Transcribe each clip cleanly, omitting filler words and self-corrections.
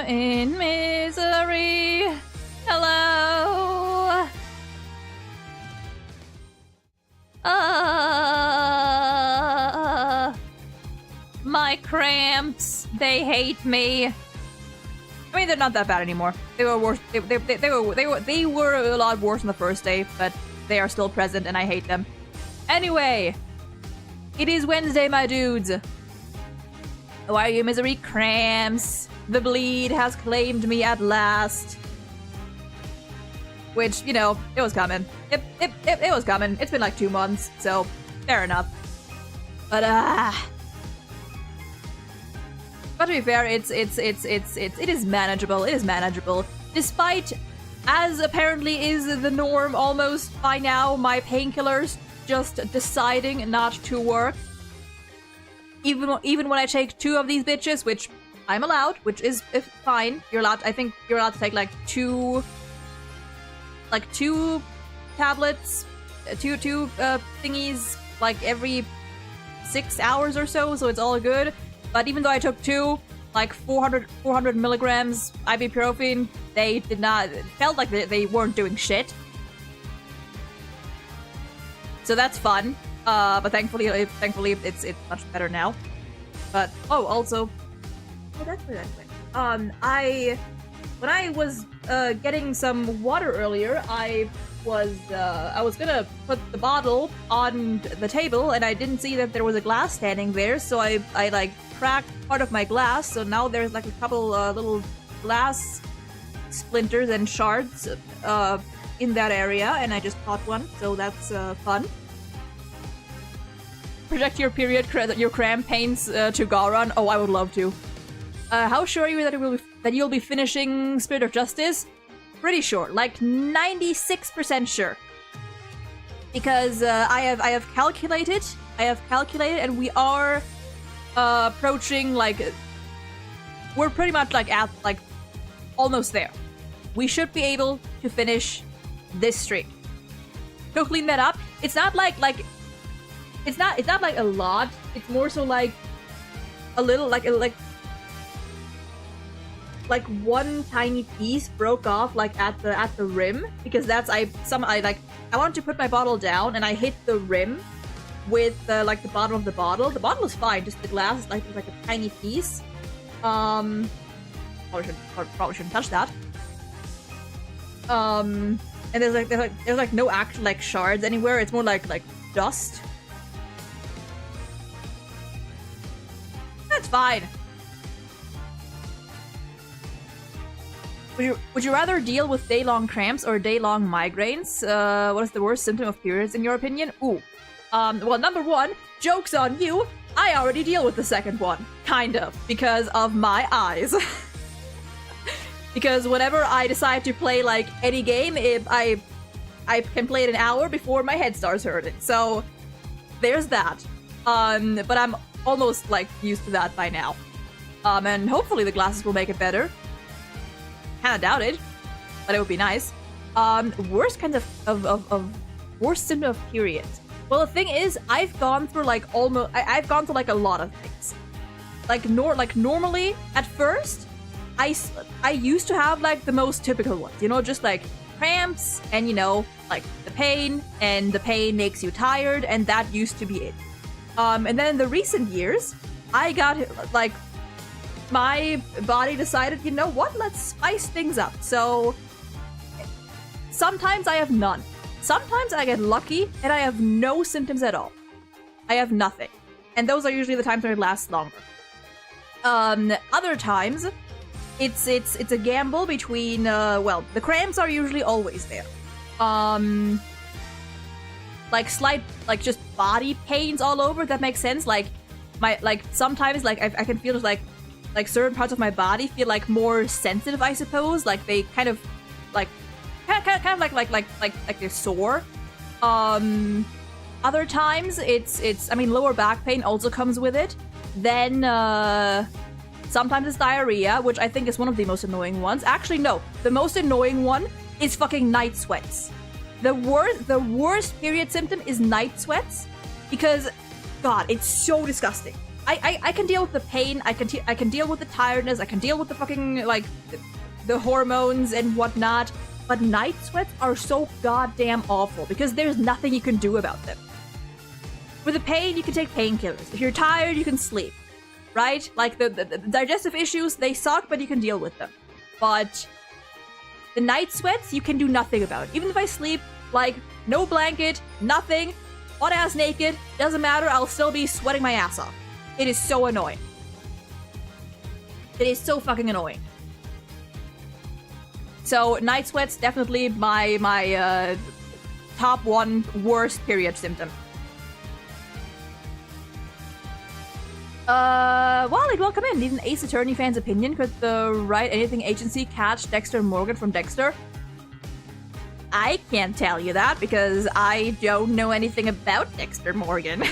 in misery. Hello. My cramps. They hate me. I mean, they're not that bad anymore. They were worse. They were a lot worse on the first day, but they are still present, and I hate them. Anyway, it is Wednesday, my dudes. Why are you misery? Cramps. The bleed has claimed me at last. Which, you know, it was coming. It was coming. It's been like 2 months, so fair enough. But to be fair, it is manageable. It is manageable. Despite, as apparently is the norm almost by now, my painkillers just deciding not to work. Even when I take 2 of these bitches, which I'm allowed, which is fine. You're allowed. I think you're allowed to take like two tablets, two thingies, like every 6 hours or so. So it's all good. But even though I took 2, like 400 milligrams ibuprofen, they did not. It felt like they weren't doing shit. So that's fun. But thankfully it's much better now. But also, that's where that went. When I was getting some water earlier, I was gonna put the bottle on the table, and I didn't see that there was a glass standing there, so I like cracked part of my glass. So now there's like a couple little glass splinters and shards in that area, and I just caught one, so that's fun. Project your your cramp pains to Garon. Oh, I would love to. How sure are you that you'll be finishing Spirit of Justice? Pretty sure, like 96% sure. Because I have calculated, and we are approaching, like, we're pretty much like at like almost there. We should be able to finish this streak. To clean that up, it's not like it's not like a lot. It's more so like a little like one tiny piece broke off like at the rim, because that's I wanted to put my bottle down and I hit the rim with like the bottom of the bottle. The bottle is fine, just the glass is like a tiny piece. Probably shouldn't touch that. And there's like no actual like shards anywhere. It's more like dust. That's fine. Would you rather deal with day-long cramps or day-long migraines? What is the worst symptom of periods in your opinion? Ooh. Well, number 1, joke's on you. I already deal with the second one. Kind of. Because of my eyes. Because whenever I decide to play, like, any game, I can play it an hour before my head starts hurting. So, there's that. But I'm almost, like, used to that by now. And hopefully the glasses will make it better. Kinda doubt it, but it would be nice. Worst kinds of worst symptom of periods. Well, the thing is, I've gone through like I've gone through like a lot of things. Like normally at first, I used to have like the most typical ones, you know, just like cramps and, you know, like the pain, and the pain makes you tired, and that used to be it. And then in the recent years, I got like, my body decided, you know what, let's spice things up. So sometimes I have none. Sometimes I get lucky and I have no symptoms at all. I have nothing. And those are usually the times when it lasts longer. Other times, it's a gamble between, well, the cramps are usually always there. Like slight, like just body pains all over, if that makes sense. Like, sometimes, like, I can feel just like certain parts of my body feel like more sensitive, I suppose. Like they kind of like they're sore. Other times it's I mean, lower back pain also comes with it. Then sometimes it's diarrhea, which I think is one of the most annoying ones. Actually, no, the most annoying one is fucking night sweats. The worst period symptom is night sweats, because God, it's so disgusting. I can deal with the pain, I can deal with the tiredness, I can deal with the fucking, like, the hormones and whatnot, but night sweats are so goddamn awful because there's nothing you can do about them. With the pain, you can take painkillers. If you're tired, you can sleep, right? Like, the digestive issues, they suck, but you can deal with them. But the night sweats, you can do nothing about. Even if I sleep, like, no blanket, nothing, butt-ass naked, doesn't matter, I'll still be sweating my ass off. It is so annoying. It is so fucking annoying. So, night sweats, definitely my top one worst period symptom. Walid, welcome in. Need an Ace Attorney fan's opinion? Could the Right Anything Agency catch Dexter Morgan from Dexter? I can't tell you that because I don't know anything about Dexter Morgan.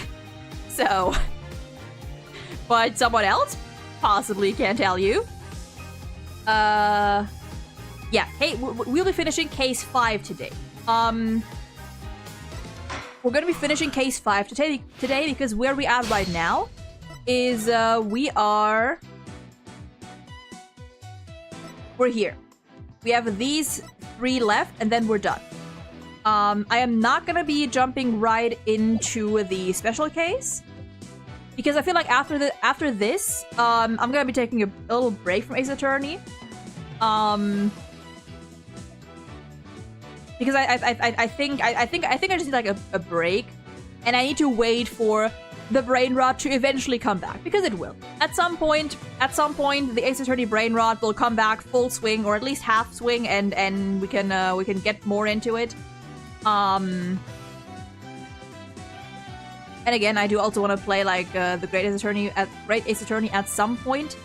So, but someone else possibly can tell you. Yeah, hey, we'll be finishing case 5 today. We're gonna be finishing case 5 today because where we at right now is, we're here. We have these 3 left, and then we're done. I am not gonna be jumping right into the special case because I feel like after this, I'm gonna be taking a little break from Ace Attorney. Because I think I just need like a break, and I need to wait for the brain rot to eventually come back, because it will. At some point, the Ace Attorney brain rot will come back full swing, or at least half swing, and we can get more into it. And again, I do also want to play like the Great Ace Attorney at some point.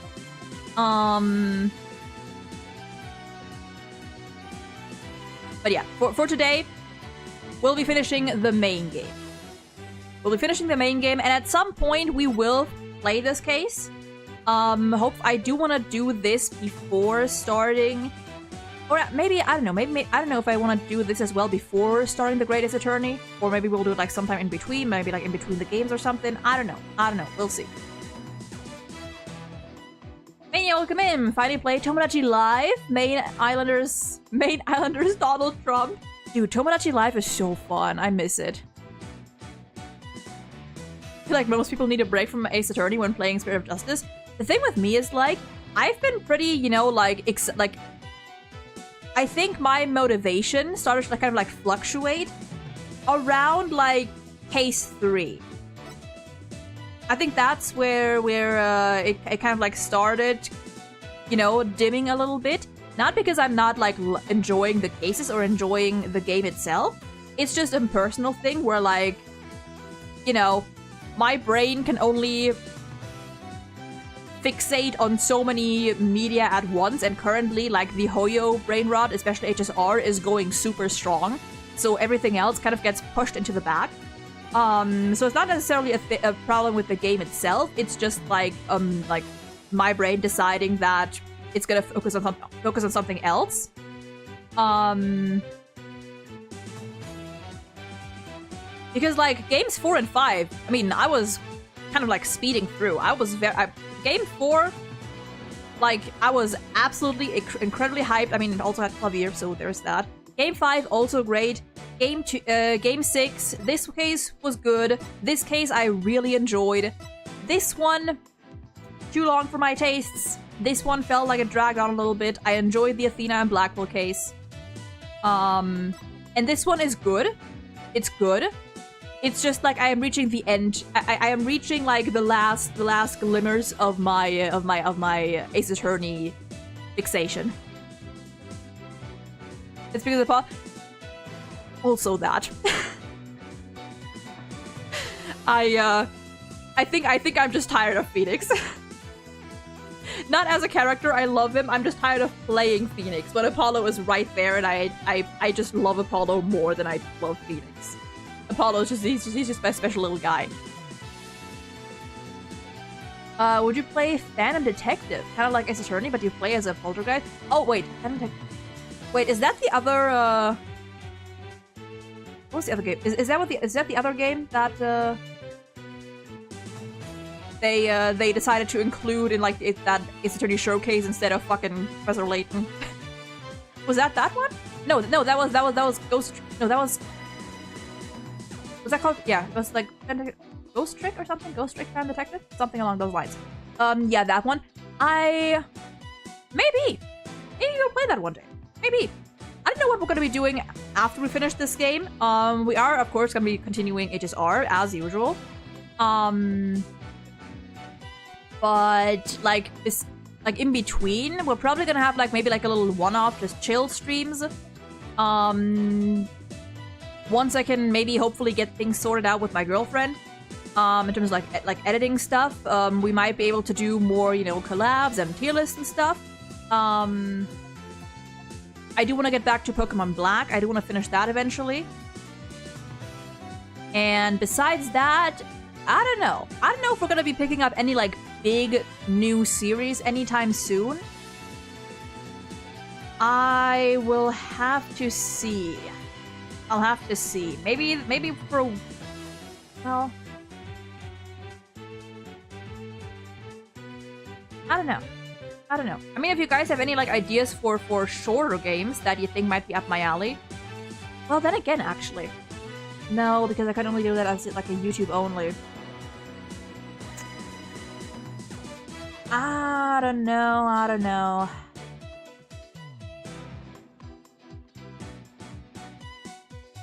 But yeah, for today, we'll be finishing the main game. And at some point we will play this case. I do want to do this before starting, or maybe I don't know. Maybe I don't know if I want to do this as well before starting the Great Ace Attorney, or maybe we'll do it like sometime in between, maybe like in between the games or something. I don't know. We'll see. Mania, welcome in. Finally played Tomodachi Live. Main Islanders Donald Trump. Dude, Tomodachi Live is so fun. I miss it. I feel like most people need a break from Ace Attorney when playing Spirit of Justice. The thing with me is, like, I've been pretty, you know, like, I think my motivation started to, like, kind of, like, fluctuate around, like, case 3. I think that's where it kind of, like, started, you know, dimming a little bit. Not because I'm not, like, enjoying the cases or enjoying the game itself. It's just a personal thing where, like, you know, my brain can only fixate on so many media at once, and currently, like, the Hoyo brain rot, especially HSR, is going super strong. So everything else kind of gets pushed into the back. So it's not necessarily a problem with the game itself. It's just like my brain deciding that it's gonna focus on something else. Because, like, games 4 and 5, I mean, I was kind of, like, speeding through. Game 4, like, I was absolutely incredibly hyped. I mean, it also had Clavier, so there's that. Game 5, also great. Game 6, this case was good. This case I really enjoyed. This one, too long for my tastes. This one felt like it dragged on a little bit. I enjoyed the Athena and Blackwell case. And this one is good. It's good. It's just like I am reaching the end. I am reaching like the last glimmers of my Ace Attorney fixation. It's because of also that. I think I'm just tired of Phoenix. Not as a character, I love him. I'm just tired of playing Phoenix when Apollo is right there, and I just love Apollo more than I love Phoenix. Apollo is he's just my special little guy. Would you play Phantom Detective? Kind of like Ace Attorney, but you play as a poltergeist? Oh, wait. Phantom Detective. Wait, is that the other, What's the other game? Is that the other game that, they decided to include in like that Ace Attorney showcase instead of fucking Professor Layton. Was that one? No, that was Ghost. No, that was that called? Yeah, it was like Ghost Trick or something. Ghost Trick Crime Detective, something along those lines. Yeah, that one. Maybe we'll play that one day. Maybe. I don't know what we're gonna be doing after we finish this game. We are of course gonna be continuing HSR as usual. But like this, like in between, we're probably gonna have like maybe like a little one-off, just chill streams. Once I can maybe hopefully get things sorted out with my girlfriend, in terms of like editing stuff, we might be able to do more, you know, collabs and tier lists and stuff. I do want to get back to Pokemon Black. I do want to finish that eventually. And besides that, I don't know. I don't know if we're gonna be picking up any like big new series anytime soon. I will have to see. I'll have to see. Maybe for well, I don't know. I don't know. I mean, if you guys have any like ideas for shorter games that you think might be up my alley, well, then again, actually, no, because I can only do that as like a YouTube only. I don't know. I don't know.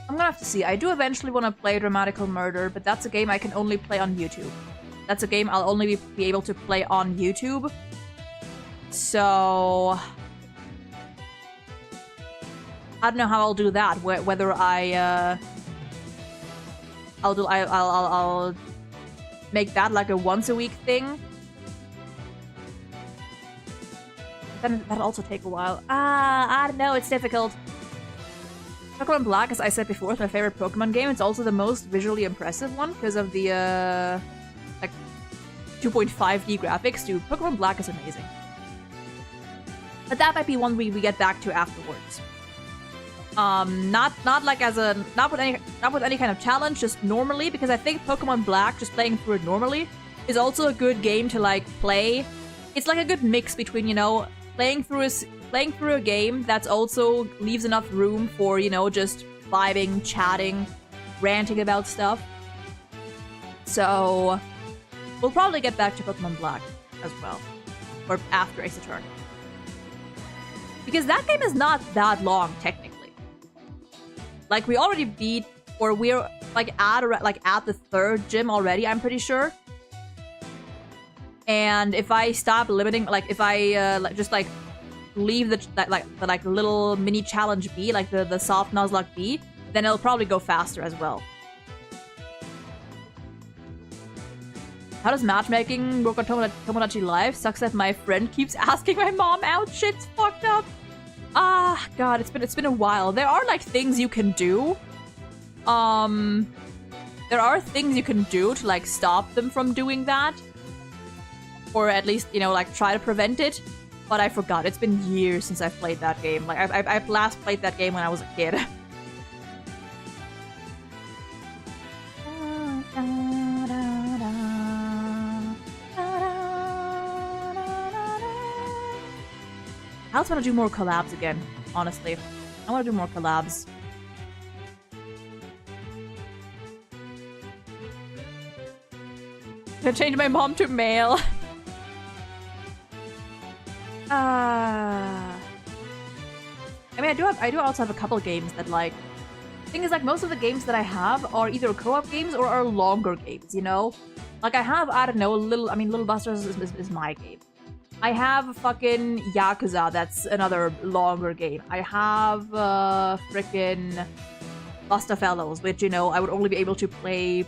I'm gonna have to see. I do eventually want to play Dramatical Murder, but that's a game I can only play on YouTube. That's a game I'll only be able to play on YouTube. So I don't know how I'll do that. Whether I'll make that like a once a week thing. Then that'll also take a while. I don't know. It's difficult. Pokemon Black, as I said before, is my favorite Pokemon game. It's also the most visually impressive one because of the like 2.5D graphics. Dude, Pokemon Black is amazing. But that might be one we get back to afterwards. Not like as a not with any kind of challenge, just normally, because I think Pokemon Black, just playing through it normally, is also a good game to like play. It's like a good mix between, you know, playing through a game that's also leaves enough room for, you know, just vibing, chatting, ranting about stuff. So we'll probably get back to Pokemon Black as well, or after Ace Attorney. Because that game is not that long, technically. Like, we already beat, or we're, like, at the 3rd gym already, I'm pretty sure. And if I stop limiting, like, if I, just, like, leave the little mini challenge be, like, the soft Nuzlocke be, then it'll probably go faster as well. How does matchmaking work on Tomodachi Life? Sucks that my friend keeps asking my mom out. Shit's fucked up. Ah, God, it's been a while. There are like things you can do. There are things you can do to like stop them from doing that, or at least, you know, like try to prevent it. But I forgot. It's been years since I've played that game. Like I've last played that game when I was a kid. I also want to do more collabs again, honestly. I want to do more collabs. I'm gonna change my mom to male. I mean, I do also have a couple games that, like... The thing is, like, most of the games that I have are either co-op games or are longer games, you know? Like, I have, I don't know, Little Busters is my game. I have fucking Yakuza, that's another longer game. I have frickin' Busta Fellows, which, you know, I would only be able to play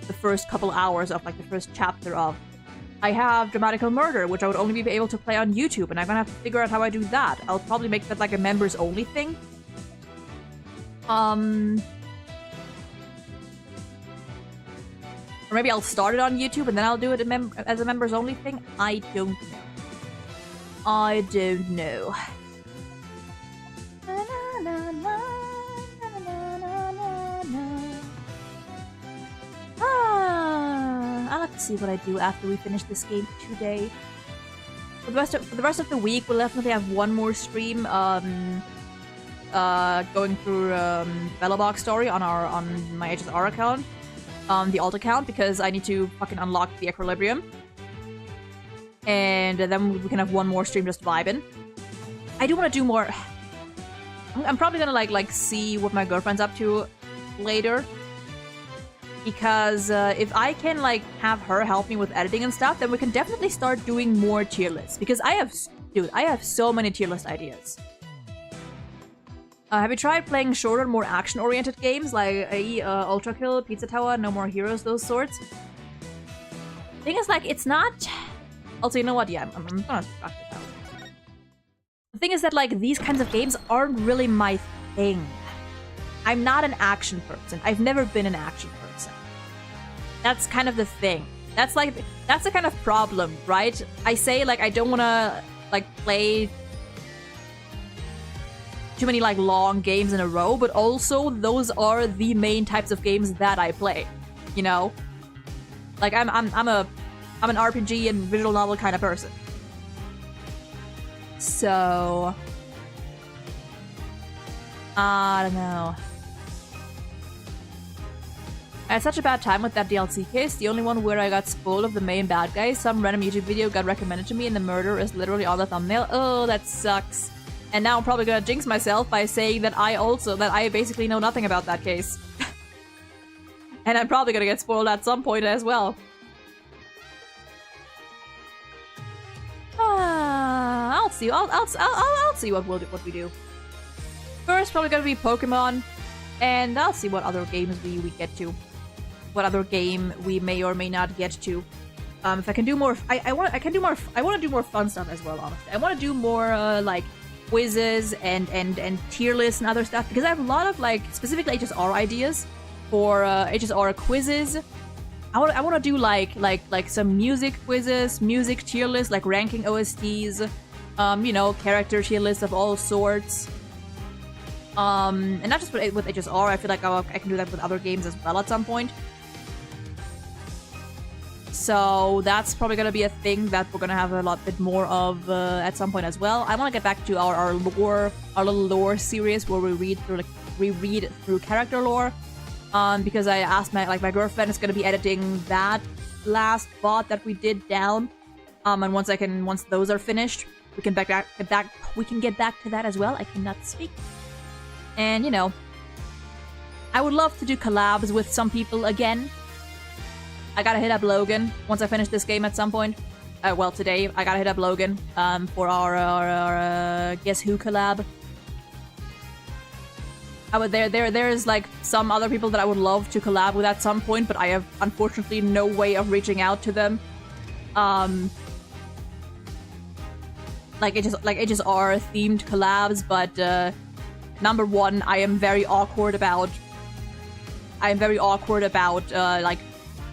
the first couple hours of, like, the first chapter of. I have Dramatical Murder, which I would only be able to play on YouTube, and I'm gonna have to figure out how I do that. I'll probably make that, like, a members-only thing. Or maybe I'll start it on YouTube, and then I'll do it as a members-only thing. I don't know. I don't know. Alex see what I do after we finish this game today. For the rest of the week, we'll definitely have one more stream. Going through Velobox story on my HSR account, the alt account, because I need to fucking unlock the equilibrium. And then we can have one more stream just vibing. I do want to do more. I'm probably gonna like see what my girlfriend's up to later, because if I can like have her help me with editing and stuff, then we can definitely start doing more tier lists. Because I have so many tier list ideas. Have you tried playing shorter, more action-oriented games like Ultra Kill, Pizza Tower, No More Heroes, those sorts? Thing is, like, it's not. Also, you know what? Yeah, I'm gonna scratch this out. The thing is that, like, these kinds of games aren't really my thing. I'm not an action person. I've never been an action person. That's kind of the thing. That's the kind of problem, right? I say, like, I don't want to, like, play too many, like, long games in a row, but also those are the main types of games that I play, you know? Like, I'm an RPG and visual novel kind of person. So I don't know. I had such a bad time with that DLC case. The only one where I got spoiled of the main bad guy. Some random YouTube video got recommended to me and the murder is literally on the thumbnail. Oh, that sucks. And now I'm probably gonna jinx myself by saying that I basically know nothing about that case. And I'm probably gonna get spoiled at some point as well. I'll see. I'll see what we do. First, probably gonna be Pokemon, and I'll see what other games we get to. What other game we may or may not get to. If I can do more, I want to do more fun stuff as well. Honestly, I want to do more like quizzes and tier lists and other stuff, because I have a lot of like specifically HSR ideas for HSR quizzes. I want to do like some music quizzes, music tier lists, like ranking OSTs, you know, character tier lists of all sorts. And not just with HSR. I feel like I can do that with other games as well at some point. So that's probably gonna be a thing that we're gonna have a lot bit more of at some point as well. I want to get back to our little lore series where we read through character lore. Because I asked my girlfriend is gonna be editing that last bot that we did down. And once those are finished, we can get back to that as well. I cannot speak. And you know, I would love to do collabs with some people again. I gotta hit up Logan once I finish this game at some point. Well, today I gotta hit up Logan for our Guess Who collab. There's like some other people that I would love to collab with at some point, but I have unfortunately no way of reaching out to them. Like HSR themed collabs, but number one, I am very awkward about like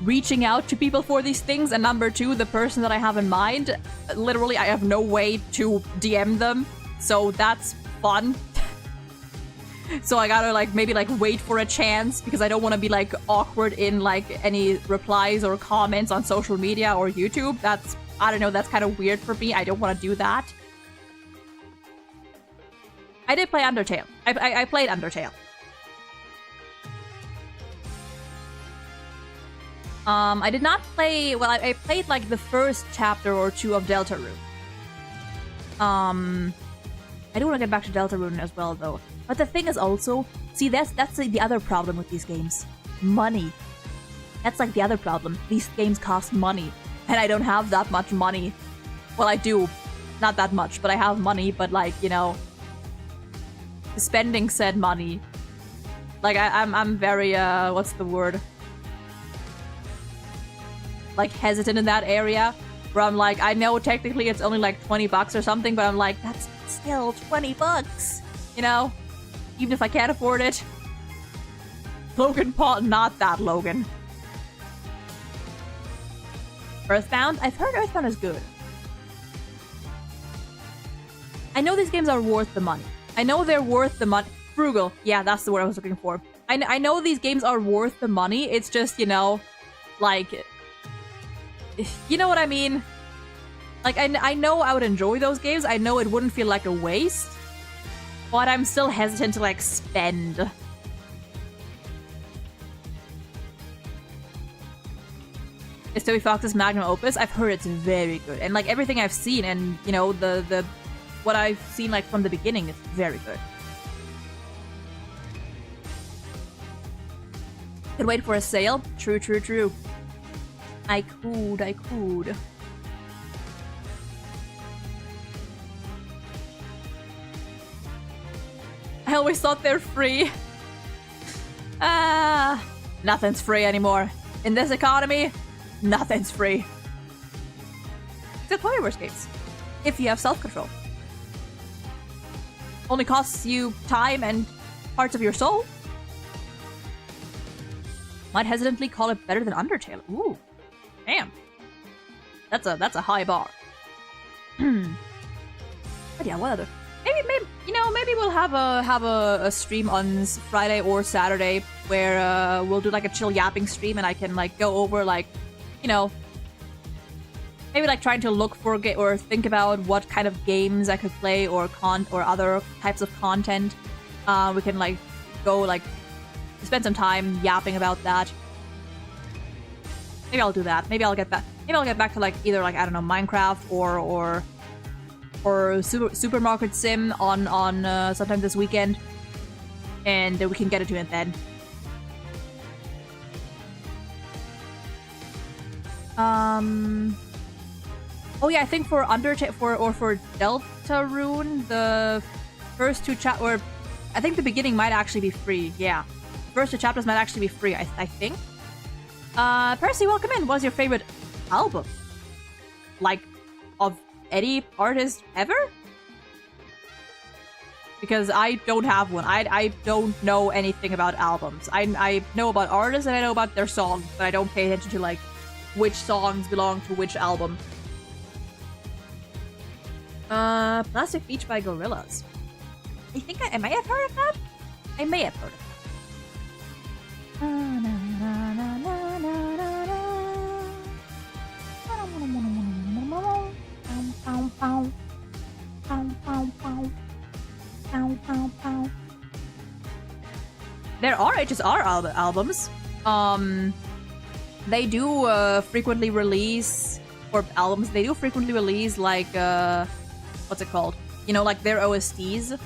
reaching out to people for these things, and number two, the person that I have in mind, literally I have no way to DM them, so that's fun. So I gotta like maybe like wait for a chance, because I don't want to be like awkward in like any replies or comments on social media or YouTube. That's, I don't know, that's kind of weird for me. I don't want to do that. I did play Undertale. I played Undertale. I did not play, well, I played like the first chapter or two of Deltarune. I do want to get back to Deltarune as well though. But the thing is also, see, that's the other problem with these games. Money. That's like the other problem. These games cost money. And I don't have that much money. Well, I do. Not that much, but I have money, but like, you know, spending said money. Like, I'm very, what's the word? Like, hesitant in that area. Where I'm like, I know technically it's only like 20 bucks or something, but I'm like, that's still 20 bucks. You know? Even if I can't afford it. Logan Paul, not that Logan. Earthbound? I've heard Earthbound is good. I know these games are worth the money. I know they're worth the money. Frugal. Yeah, that's the word I was looking for. I know these games are worth the money. It's just, you know, like, You know what I mean? Like, I know I would enjoy those games. I know it wouldn't feel like a waste. But I'm still hesitant to, like, spend. Is Toby Fox's magnum opus? I've heard it's very good. And, like, everything I've seen and, you know, what I've seen, like, from the beginning is very good. Could wait for a sale? True, true, true. I could. I always thought they're free. Nothing's free anymore. In this economy, nothing's free. Except Polyverse games. If you have self-control. Only costs you time and parts of your soul. Might hesitantly call it better than Undertale. Ooh. Damn. That's a high bar. But yeah, what other? Maybe we'll have a stream on Friday or Saturday where we'll do like a chill yapping stream and I can like go over like, you know, maybe like trying to look for or think about what kind of games I could play or other types of content. We can like go like spend some time yapping about that. Maybe I'll do that. Maybe I'll get back to like either like I don't know Minecraft or Supermarket Sim on sometime this weekend, and we can get into it then. Oh yeah, I think for Undertale for Deltarune, the first two or I think the beginning might actually be free. Yeah, the first two chapters might actually be free. I think. Percy, welcome in. What's your favorite album? Like, of any artist ever? Because I don't have one. I don't know anything about albums. I know about artists and I know about their songs, but I don't pay attention to like which songs belong to which album. Plastic Beach by Gorillaz. I think I may have heard of that? I may have heard of There are HSR albums. They do frequently release albums. They do frequently release like what's it called? You know, like their OSTs.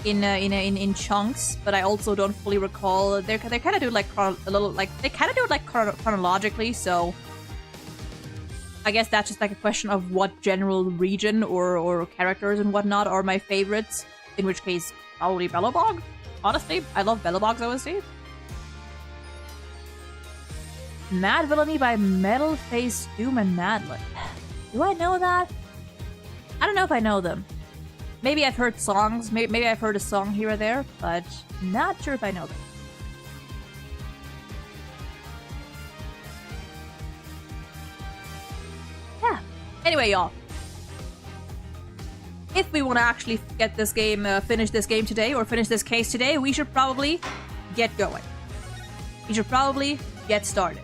In chunks, but I also don't fully recall. They kind of do like chronologically, so I guess that's just like a question of what general region or characters and whatnot are my favorites. In which case, probably Bellabog. Honestly, I love Bellabog's OST. Mad Villainy by Metal Face Doom and Madlin. Do I know that? I don't know if I know them. Maybe I've heard songs, maybe I've heard a song here or there, but not sure if I know them. Yeah. Anyway, y'all. If we want to actually get this game, finish this game today, or finish this case today, we should probably get going. We should probably get started.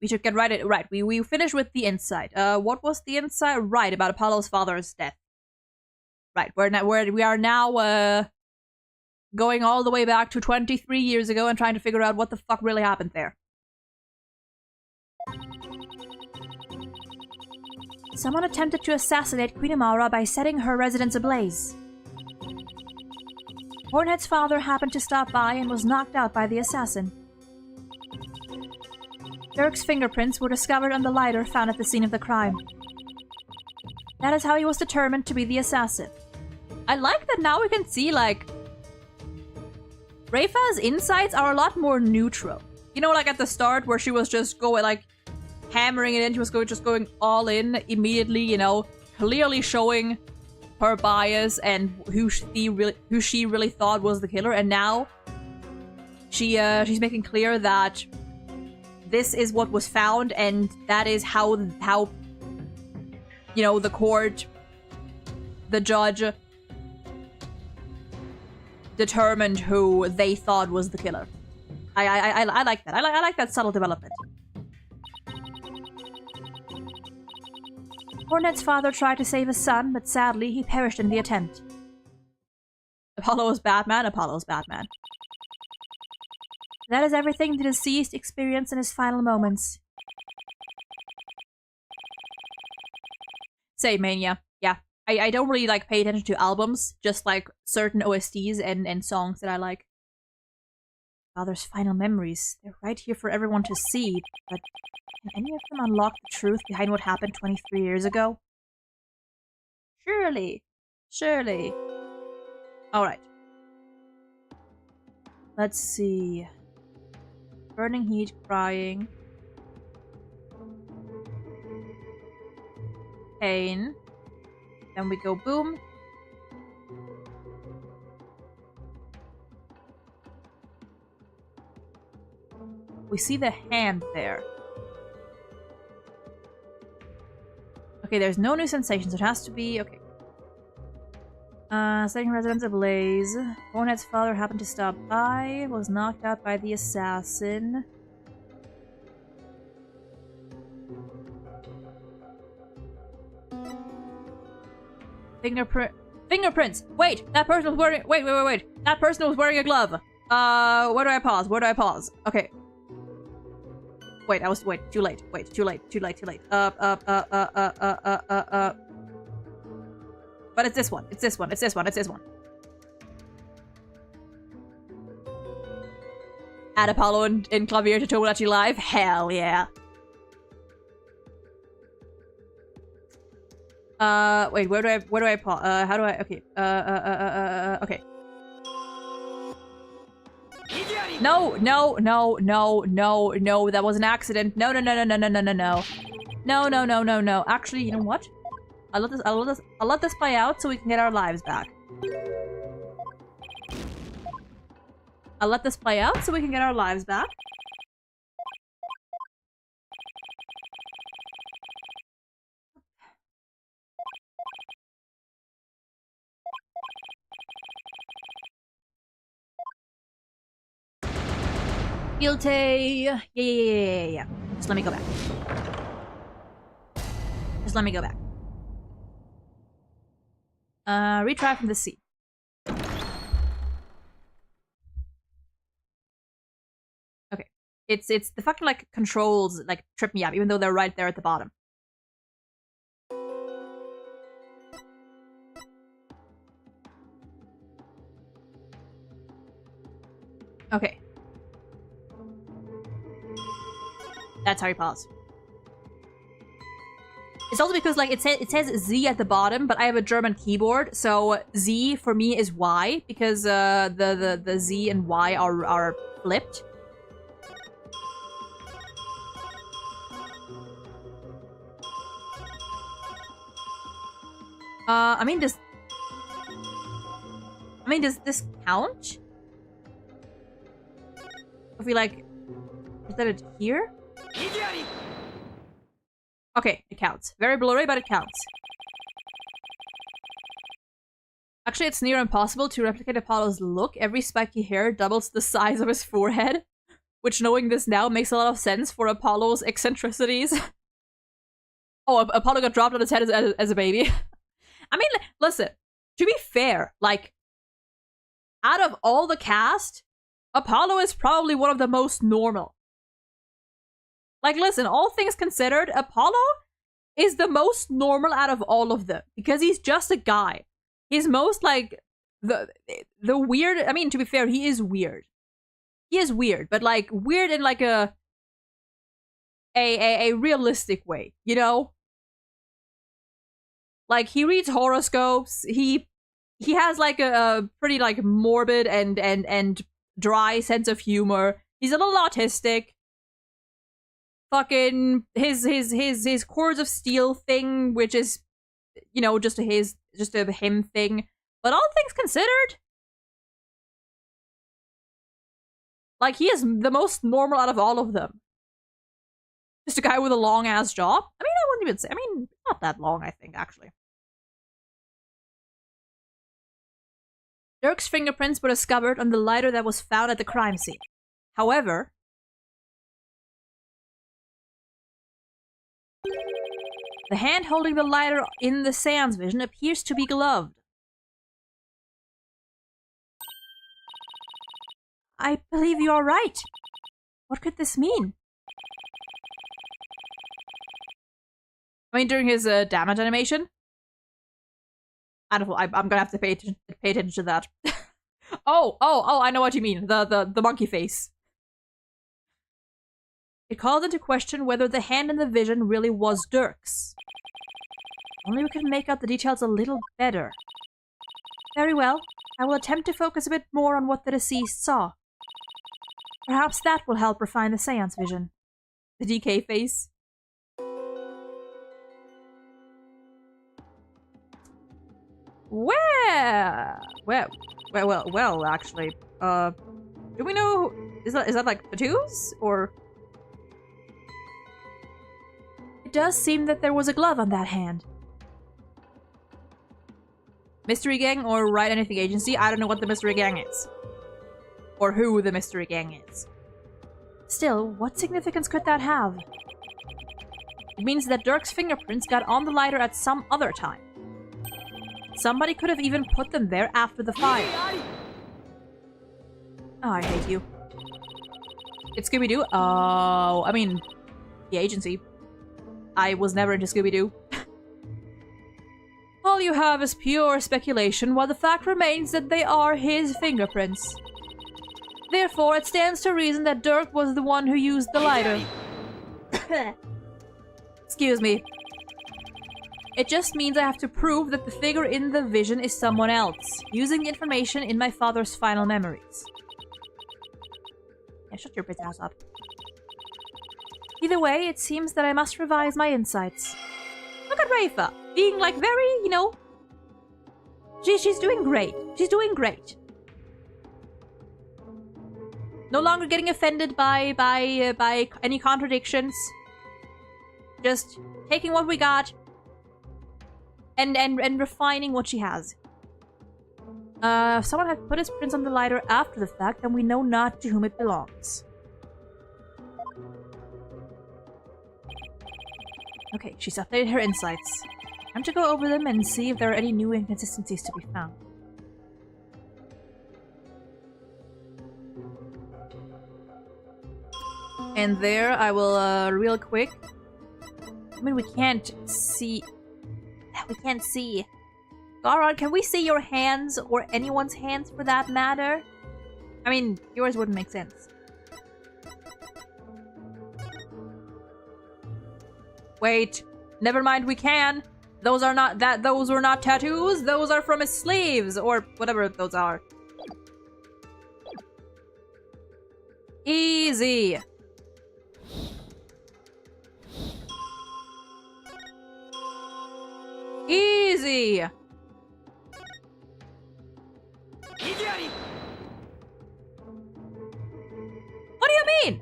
We should get right. We finished with the insight. What was the insight? Right, about Apollo's father's death. Right, we are now going all the way back to 23 years ago and trying to figure out what the fuck really happened there. Someone attempted to assassinate Queen Amara by setting her residence ablaze. Hornhead's father happened to stop by and was knocked out by the assassin. Dirk's fingerprints were discovered on the lighter found at the scene of the crime. That is how he was determined to be the assassin. I like that now we can see, like, Rayfa's insights are a lot more neutral. You know, like at the start where she was just going, like, hammering it in, she was just going all in immediately, you know, clearly showing her bias and who she really thought was the killer, and now she's making clear that this is what was found, and that is how you know, the court, the judge, determined who they thought was the killer. I like that. I like that subtle development. Hornet's father tried to save his son, but sadly he perished in the attempt. Apollo is Batman. Apollo is Batman. That is everything the deceased experienced in his final moments. Say Mania. Yeah. I don't really like pay attention to albums, just like certain OSTs and songs that I like. Father's final memories. They're right here for everyone to see, but can any of them unlock the truth behind what happened 23 years ago? Surely. Surely. Alright. Let's see. Burning heat, crying. Pain. Then we go boom. We see the hand there. Okay, there's no new sensations. It has to be... Okay. Setting residence ablaze. Hornet's father happened to stop by. Was knocked out by the assassin. Fingerprints! Wait! That person was wearing... Wait. That person was wearing a glove. Where do I pause? Where do I pause? Okay. Wait, too late. Wait, too late. But it's this one. It's this one. Add Apollo and Clavier to Tomodachi Live? Hell yeah. Wait, where do I pause? How do I, okay. Okay. No, that was an accident. No. No. Actually, you know what? I'll let this play out so we can get our lives back. I'll let this play out so we can get our lives back. Guilty. Yeah. Just let me go back. Retry from the sea. Okay. It's the fucking like controls like trip me up, even though they're right there at the bottom. Okay. That's how you pause. It's also because like it says Z at the bottom, but I have a German keyboard, so Z for me is Y because the Z and Y are flipped. I mean does this count? If we like set it here? Okay, it counts. Very blurry, but it counts. Actually, it's near impossible to replicate Apollo's look. Every spiky hair doubles the size of his forehead, which, knowing this now, makes a lot of sense for Apollo's eccentricities. Oh, Apollo got dropped on his head as a baby. I mean, listen, to be fair, like, out of all the cast, Apollo is probably one of the most normal. Like, listen, all things considered, Apollo is the most normal out of all of them. Because he's just a guy. He's most, like, the weird... I mean, to be fair, he is weird. He is weird, but, like, weird in, like, a realistic way, you know? Like, he reads horoscopes. He has, like, a pretty, like, morbid and dry sense of humor. He's a little autistic. Fucking his Cords of Steel thing, which is, you know, just a him thing. But all things considered, like, he is the most normal out of all of them. Just a guy with a long ass jaw. I mean, I wouldn't even say. I mean, not that long, I think, actually. Dirk's fingerprints were discovered on the lighter that was found at the crime scene. However, the hand holding the lighter in the seance vision appears to be gloved. I believe you are right. What could this mean? I mean, during his damage animation? I don't know, I'm gonna have to pay attention to that. Oh, I know what you mean. The monkey face. It called into question whether the hand in the vision really was Dirk's. Only we could make out the details a little better. Very well. I will attempt to focus a bit more on what the deceased saw. Perhaps that will help refine the seance vision. The DK face. Well, actually, do we know, is that like tattoos, or? It does seem that there was a glove on that hand. Mystery Gang or Write Anything Agency? I don't know what the Mystery Gang is. Or who the Mystery Gang is. Still, what significance could that have? It means that Dirk's fingerprints got on the lighter at some other time. Somebody could have even put them there after the fire. Oh, I hate you. It's Scooby-Doo? Oh, I mean, the agency. I was never into Scooby-Doo. All you have is pure speculation, while the fact remains that they are his fingerprints. Therefore, it stands to reason that Dirk was the one who used the lighter. Excuse me. It just means I have to prove that the figure in the vision is someone else, using the information in my father's final memories. Yeah, shut your bitch ass up. Either way, it seems that I must revise my insights. Look at Rafa, being like very, you know... She's doing great. She's doing great. No longer getting offended by any contradictions. Just taking what we got and refining what she has. If someone had put his prints on the lighter after the fact, then we know not to whom it belongs. Okay, she's updated her insights. Time to go over them and see if there are any new inconsistencies to be found. And there, I will, real quick... I mean, we can't see... We can't see. Garon, can we see your hands, or anyone's hands for that matter? I mean, yours wouldn't make sense. Wait, never mind, we can. Those are not those were not tattoos. Those are from his sleeves, or whatever those are. Easy. Easy. What do you mean?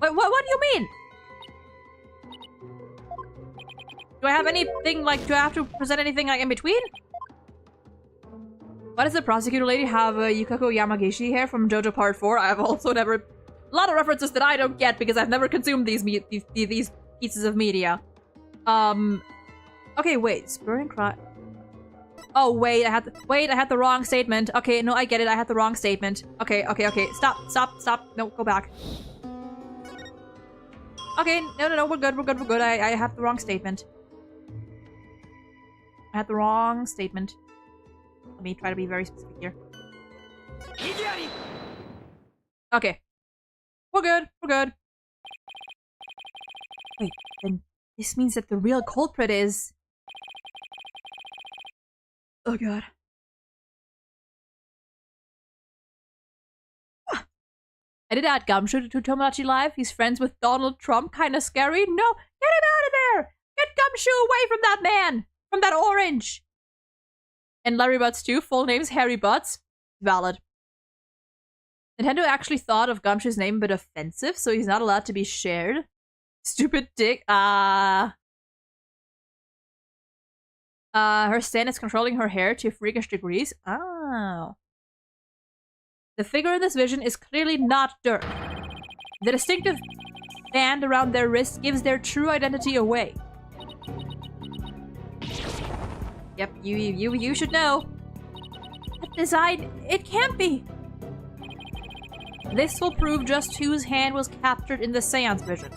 Wait, what do you mean? Do I have anything, like, do I have to present anything, like, in between? Why does the prosecutor lady have Yukako Yamagishi hair from JoJo Part 4? I've also never... A lot of references that I don't get because I've never consumed these pieces of media. Okay, wait. Spurring cry... Oh, wait, I had the wrong statement. Okay, no, I get it. I had the wrong statement. Okay. Stop. No, go back. Okay, no, we're good. I had the wrong statement. I had the wrong statement. Let me try to be very specific here. Okay. We're good. Wait, then this means that the real culprit is... Oh god. I did add Gumshoe to Tomodachi Live. He's friends with Donald Trump. Kinda scary. No! Get him out of there! Get Gumshoe away from that man! From that orange! And Larry Butts too. Full name's Harry Butts. Valid. Nintendo actually thought of Gumshoe's name but offensive, so he's not allowed to be shared. Stupid dick. Her stand is controlling her hair to freakish degrees. Oh. The figure in this vision is clearly not Dirk. The distinctive band around their wrist gives their true identity away. Yep, you should know. That design, it can't be. This will prove just whose hand was captured in the seance vision.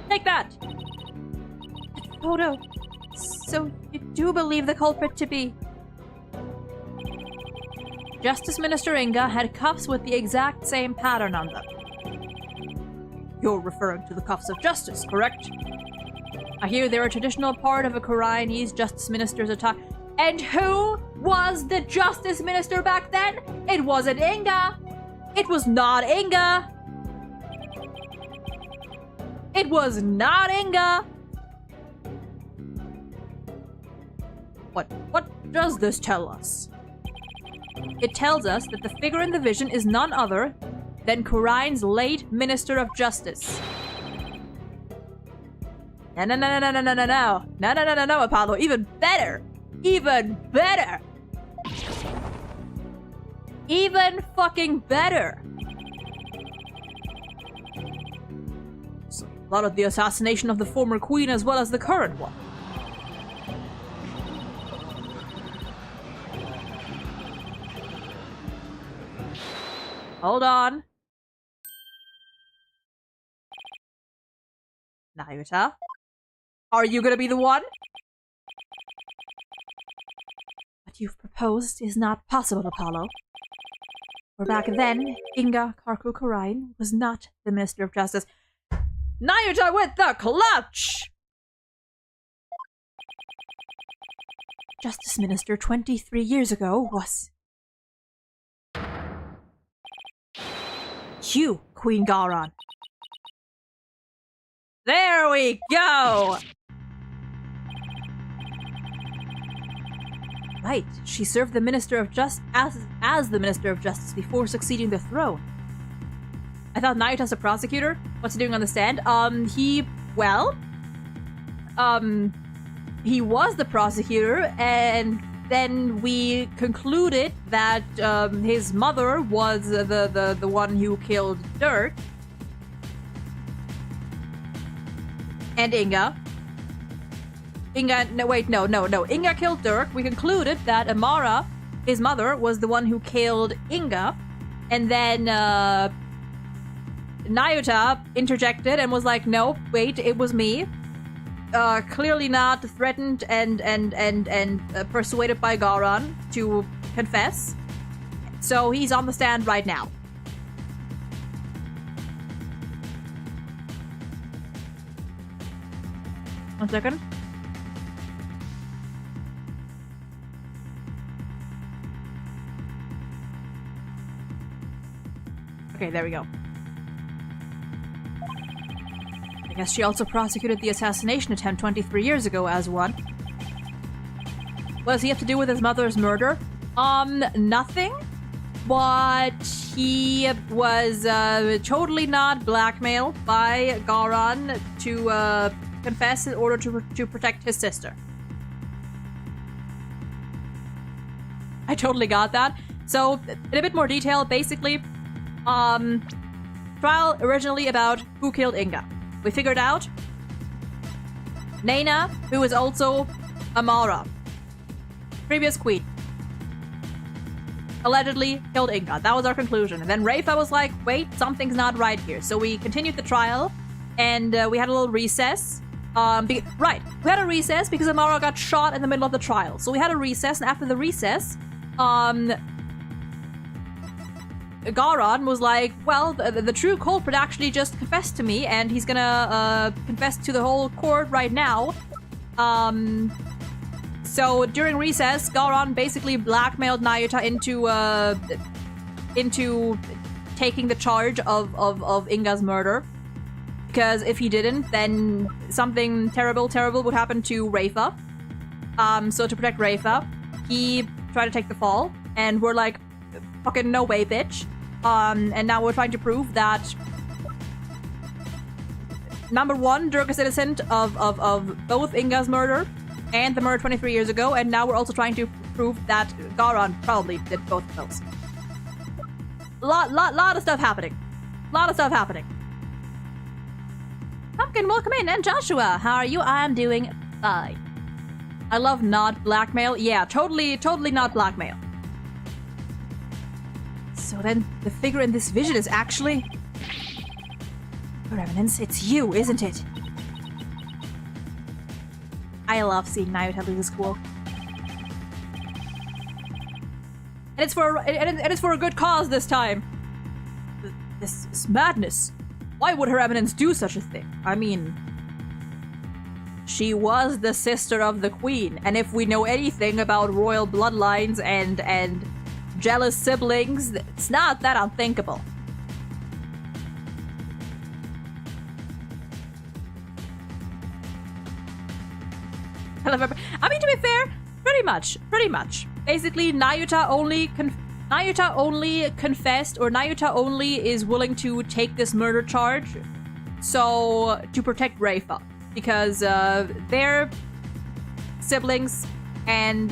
Take that! That photo. So you do believe the culprit to be... Justice Minister Inga had cuffs with the exact same pattern on them. You're referring to the cuffs of justice, correct? I hear they're a traditional part of a Koreanese Justice Minister's attire. And who was the Justice Minister back then? It wasn't Inga! It was not Inga! It was not Inga! What does this tell us? It tells us that the figure in the vision is none other than Korean's late Minister of Justice. No, Apollo. Even better! Even better! Even fucking better! So, a lot of the assassination of the former queen as well as the current one. Hold on. Nayuta? Are you gonna be the one? What you've proposed is not possible, Apollo. For back then, Inga Karku Karain was not the Minister of Justice. Nayuta with the clutch! Justice Minister 23 years ago was... you, Queen Garan. There we go! Right, she served the Minister of as the Minister of Justice before succeeding the throne. I thought Nayuta's a prosecutor. What's he doing on the stand? He was the prosecutor, and then we concluded that his mother was the one who killed Dirk. And Inga. Inga killed Dirk. We concluded that Amara, his mother, was the one who killed Inga. And then Nayuta interjected and was like, no, wait, it was me. Clearly not threatened and persuaded by Garan to confess. So he's on the stand right now. One second. Okay, there we go. I guess she also prosecuted the assassination attempt 23 years ago as one. What does he have to do with his mother's murder? Nothing. But he was totally not blackmailed by Garan to confess in order to protect his sister. I totally got that. So, in a bit more detail, basically, trial originally about who killed Inga. We figured out Naina, who is also Amara, previous queen, allegedly killed Inga. That was our conclusion. And then Rafa was like, wait, something's not right here. So we continued the trial, and we had a little recess. We had a recess because Amara got shot in the middle of the trial. So we had a recess, and after the recess, Garan was like, well, the true culprit actually just confessed to me, and he's gonna confess to the whole court right now. So during recess, Garan basically blackmailed Nayuta into taking the charge of Inga's murder. Because if he didn't, then something terrible would happen to Rafa. So to protect Rafa, he tried to take the fall, and we're like, fucking no way, bitch. And now we're trying to prove that number one, Dirk is innocent of both Inga's murder, and the murder 23 years ago, and now we're also trying to prove that Garon probably did both of those. Lot of stuff happening. Lot of stuff happening. Pumpkin, welcome in, and Joshua, how are you? I'm doing fine. I love not blackmail. Yeah, totally not blackmail. So then, the figure in this vision is actually... Your Eminence, it's you, isn't it? I love seeing Nyota lose school. And it's for a good cause this time. This is madness. Why would Her Eminence do such a thing? I mean... She was the sister of the Queen, and if we know anything about royal bloodlines and jealous siblings, it's not that unthinkable. I mean, to be fair, pretty much. Basically, Nyota only confessed, or Nyota only is willing to take this murder charge, so to protect Rayfa, because they're siblings, and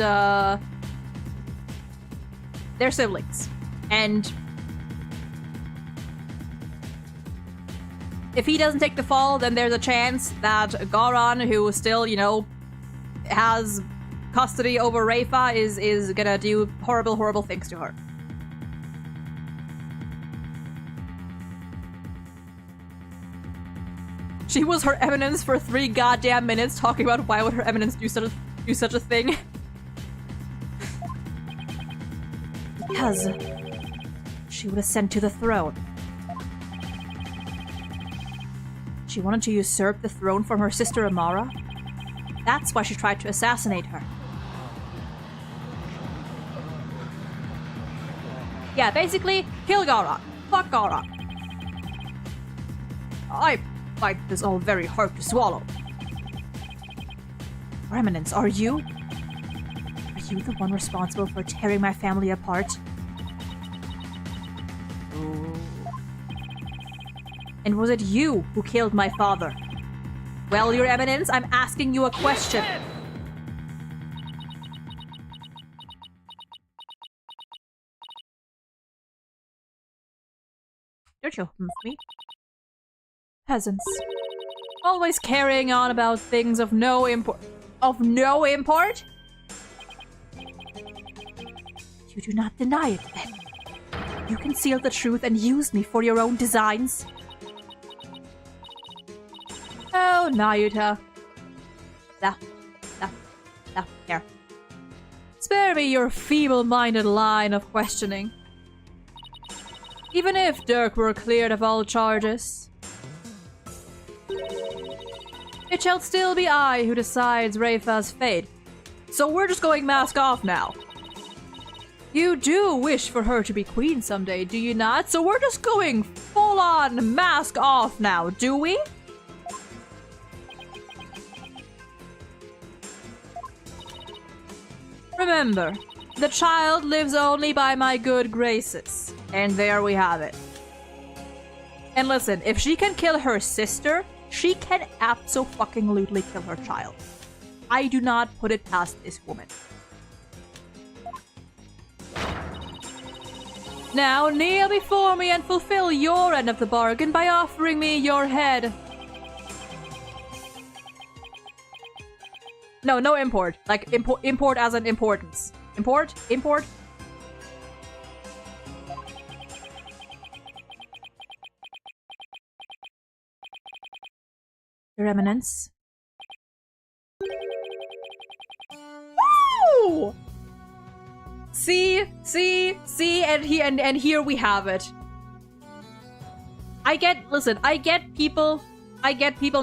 they're siblings, and if he doesn't take the fall, then there's a chance that Garon, who still, you know, has custody over Rayfa, is gonna do horrible things to her. She was Her Eminence for 3 goddamn minutes talking about why would Her Eminence do such a thing. Because she would ascend to the throne. She wanted to usurp the throne from her sister Amara. That's why she tried to assassinate her. Yeah, basically, kill Garon. Fuck Garon. I find this all very hard to swallow. Your Eminence, are you? Are you the one responsible for tearing my family apart? Ooh. And was it you who killed my father? Well, Your Eminence, I'm asking you a question. Don't you hump me? Peasants. Always carrying on about things of no import. Of no import? You do not deny it, then. You concealed the truth and used me for your own designs. Oh, Nyota. Here. Spare me your feeble-minded line of questioning. Even if Dirk were cleared of all charges, it shall still be I who decides Rayfa's fate. So we're just going mask off now. You do wish for her to be queen someday, do you not? So we're just going full-on mask off now, do we? Remember, the child lives only by my good graces. And there we have it. And listen, if she can kill her sister, she can abso-fucking-lutely kill her child. I do not put it past this woman. Now kneel before me and fulfill your end of the bargain by offering me your head. No, no import. Like, import as in importance. Import? Import? Your Eminence. Woo! See, and here we have it. I get people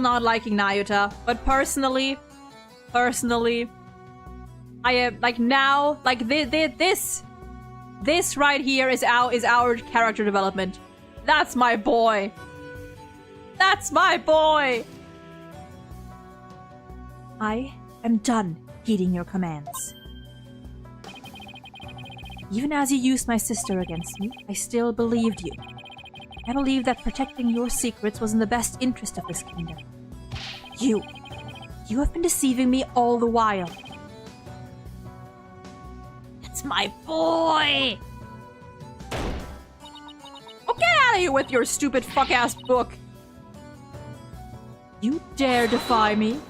not liking Nyota, but personally, I am like now, like this right here is our character development. That's my boy. That's my boy. I am done heeding your commands. Even as you used my sister against me, I still believed you. I believed that protecting your secrets was in the best interest of this kingdom. You You have been deceiving me all the while. That's my boy! Oh, get out of here with your stupid fuck-ass book! You dare defy me?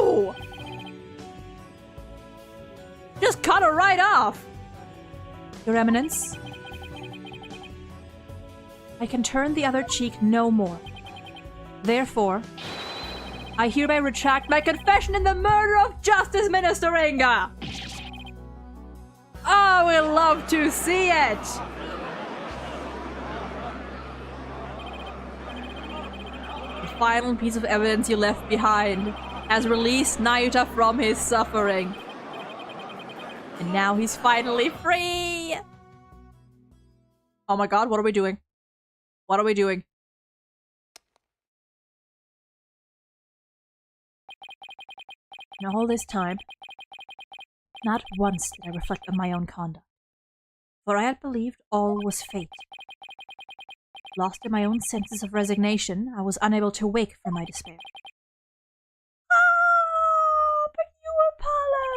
Ooh! Just cut her right off! Your Eminence, I can turn the other cheek no more. Therefore, I hereby retract my confession in the murder of Justice Minister Inga! Oh, we love to see it! The final piece of evidence you left behind has released Nayuta from his suffering. And now he's finally free! Oh my god, what are we doing? What are we doing? In all this time, not once did I reflect on my own conduct, for I had believed all was fate. Lost in my own senses of resignation, I was unable to wake from my despair. Oh, but you, Apollo!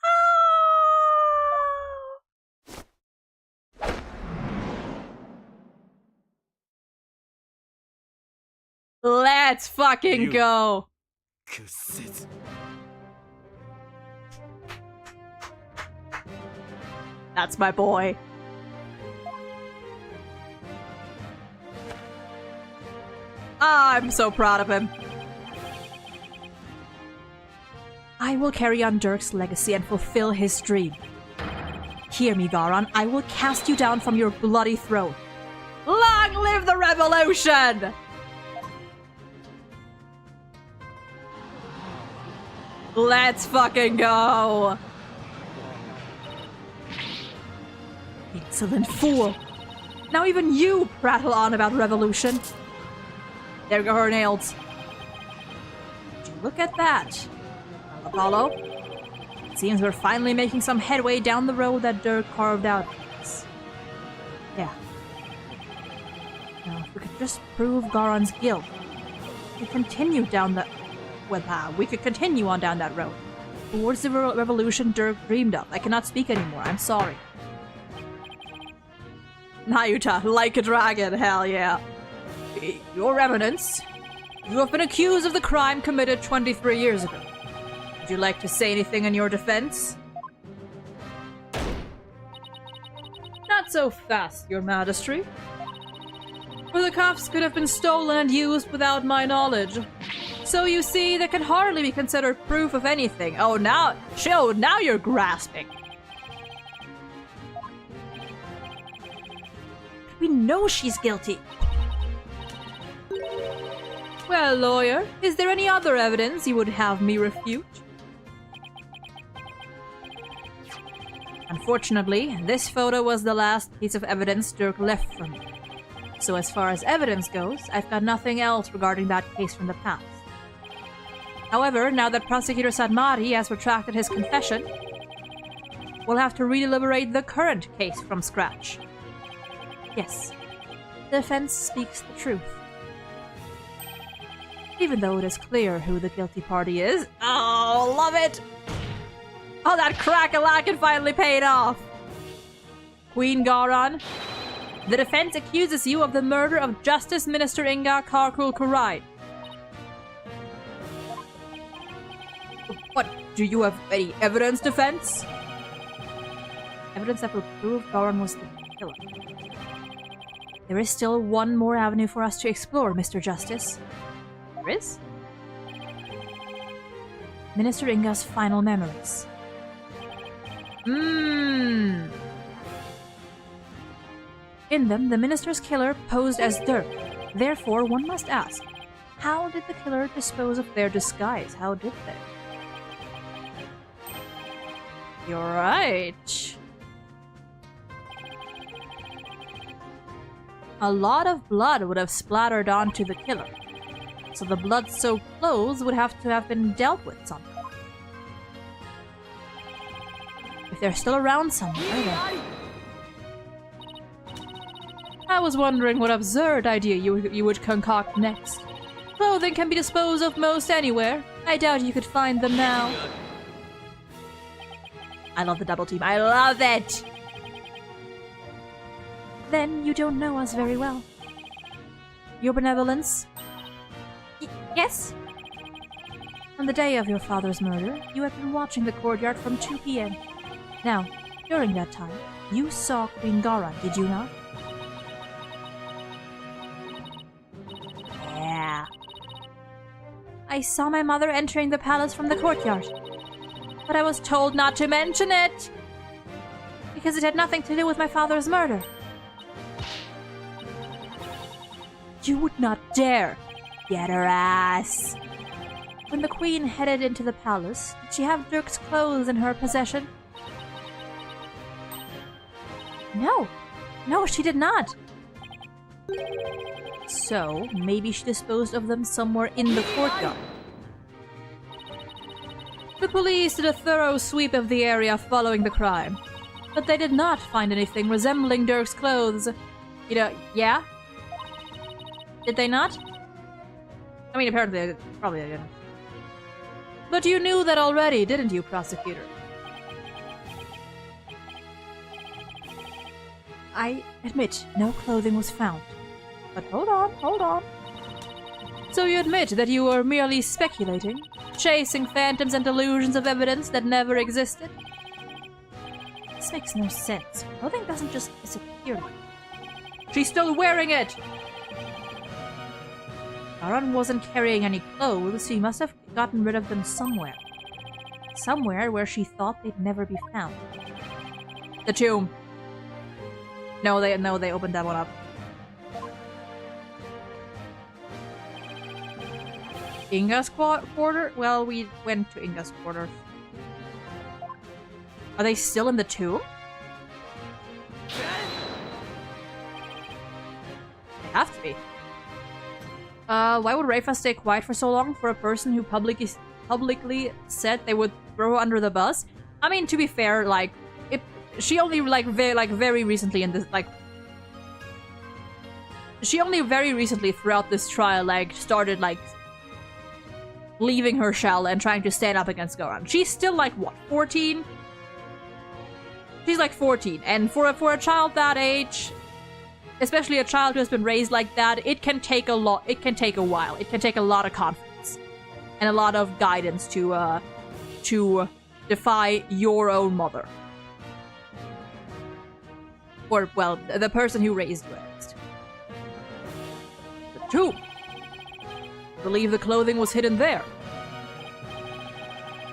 Oh. Let's fucking go! That's my boy. I'm so proud of him. I will carry on Dirk's legacy and fulfill his dream. Hear me, Garan. I will cast you down from your bloody throne. Long live the revolution! Let's fucking go! Insolent fool! Now even you prattle on about revolution. There go her nails. Would you look at that? Apollo? It seems we're finally making some headway down the road that Dirk carved out for us. Yeah. Now, if we could just prove Garon's guilt, we could continue down the... Well, we could continue on down that road. Towards the revolution Dirk dreamed of. I cannot speak anymore. I'm sorry. Nayuta, like a dragon, hell yeah. Your Eminence, you have been accused of the crime committed 23 years ago. Would you like to say anything in your defense? Not so fast, Your Majesty. For the cuffs could have been stolen and used without my knowledge. So you see, that can hardly be considered proof of anything. Oh, now you're grasping. We know she's guilty. Well, lawyer, is there any other evidence you would have me refute? Unfortunately, this photo was the last piece of evidence Dirk left for me. So as far as evidence goes, I've got nothing else regarding that case from the past. However, now that Prosecutor Sadmari has retracted his confession, we'll have to redeliberate the current case from scratch. Yes, the defense speaks the truth. Even though it is clear who the guilty party is. Oh, love it! Oh, that crack-a-lack finally paid off! Queen Garan, the defense accuses you of the murder of Justice Minister Inga Karkul Kurai. What? Do you have any evidence, defense? Evidence that will prove Garan was the killer. There is still one more avenue for us to explore, Mr. Justice. There is? Minister Inga's final memories. In them, the minister's killer posed as Dirk. Therefore, one must ask, how did the killer dispose of their disguise? How did they? You're right. A lot of blood would have splattered onto the killer, so the blood-soaked clothes would have to have been dealt with somehow. If they're still around somewhere, then... I was wondering what absurd idea you would concoct next. Clothing can be disposed of most anywhere. I doubt you could find them now. I love the double team. I love it! Then you don't know us very well. Your benevolence? Yes? On the day of your father's murder, you had been watching the courtyard from 2 p.m. Now, during that time, you saw Queen Garan, did you not? Yeah. I saw my mother entering the palace from the courtyard. But I was told not to mention it! Because it had nothing to do with my father's murder. You would not dare! Get her ass! When the queen headed into the palace, did she have Dirk's clothes in her possession? No! No, she did not! So, maybe she disposed of them somewhere in the courtyard. The police did a thorough sweep of the area following the crime, but they did not find anything resembling Dirk's clothes. You know, yeah? Did they not? I mean, apparently they probably didn't. But you knew that already, didn't you, prosecutor? I admit, no clothing was found. But hold on. So you admit that you were merely speculating? Chasing phantoms and delusions of evidence that never existed? This makes no sense. Clothing doesn't just disappear. She's still wearing it! Garan wasn't carrying any clothes, so he must have gotten rid of them somewhere. Somewhere where she thought they'd never be found. The tomb. No, they opened that one up. Inga's quarter? Well, we went to Inga's quarter. Are they still in the tomb? They have to be. Why would Rafa stay quiet for so long for a person who publicly said they would throw her under the bus? I mean, to be fair, like, she only, very recently in this, she only very recently throughout this trial, started, leaving her shell and trying to stand up against Garan. She's still, what, 14? She's, 14, and for a child that age, especially a child who has been raised like that, it can take a while. It can take a lot of confidence and a lot of guidance to defy your own mother. Or, well, the person who raised you at least. The tomb. I believe the clothing was hidden there.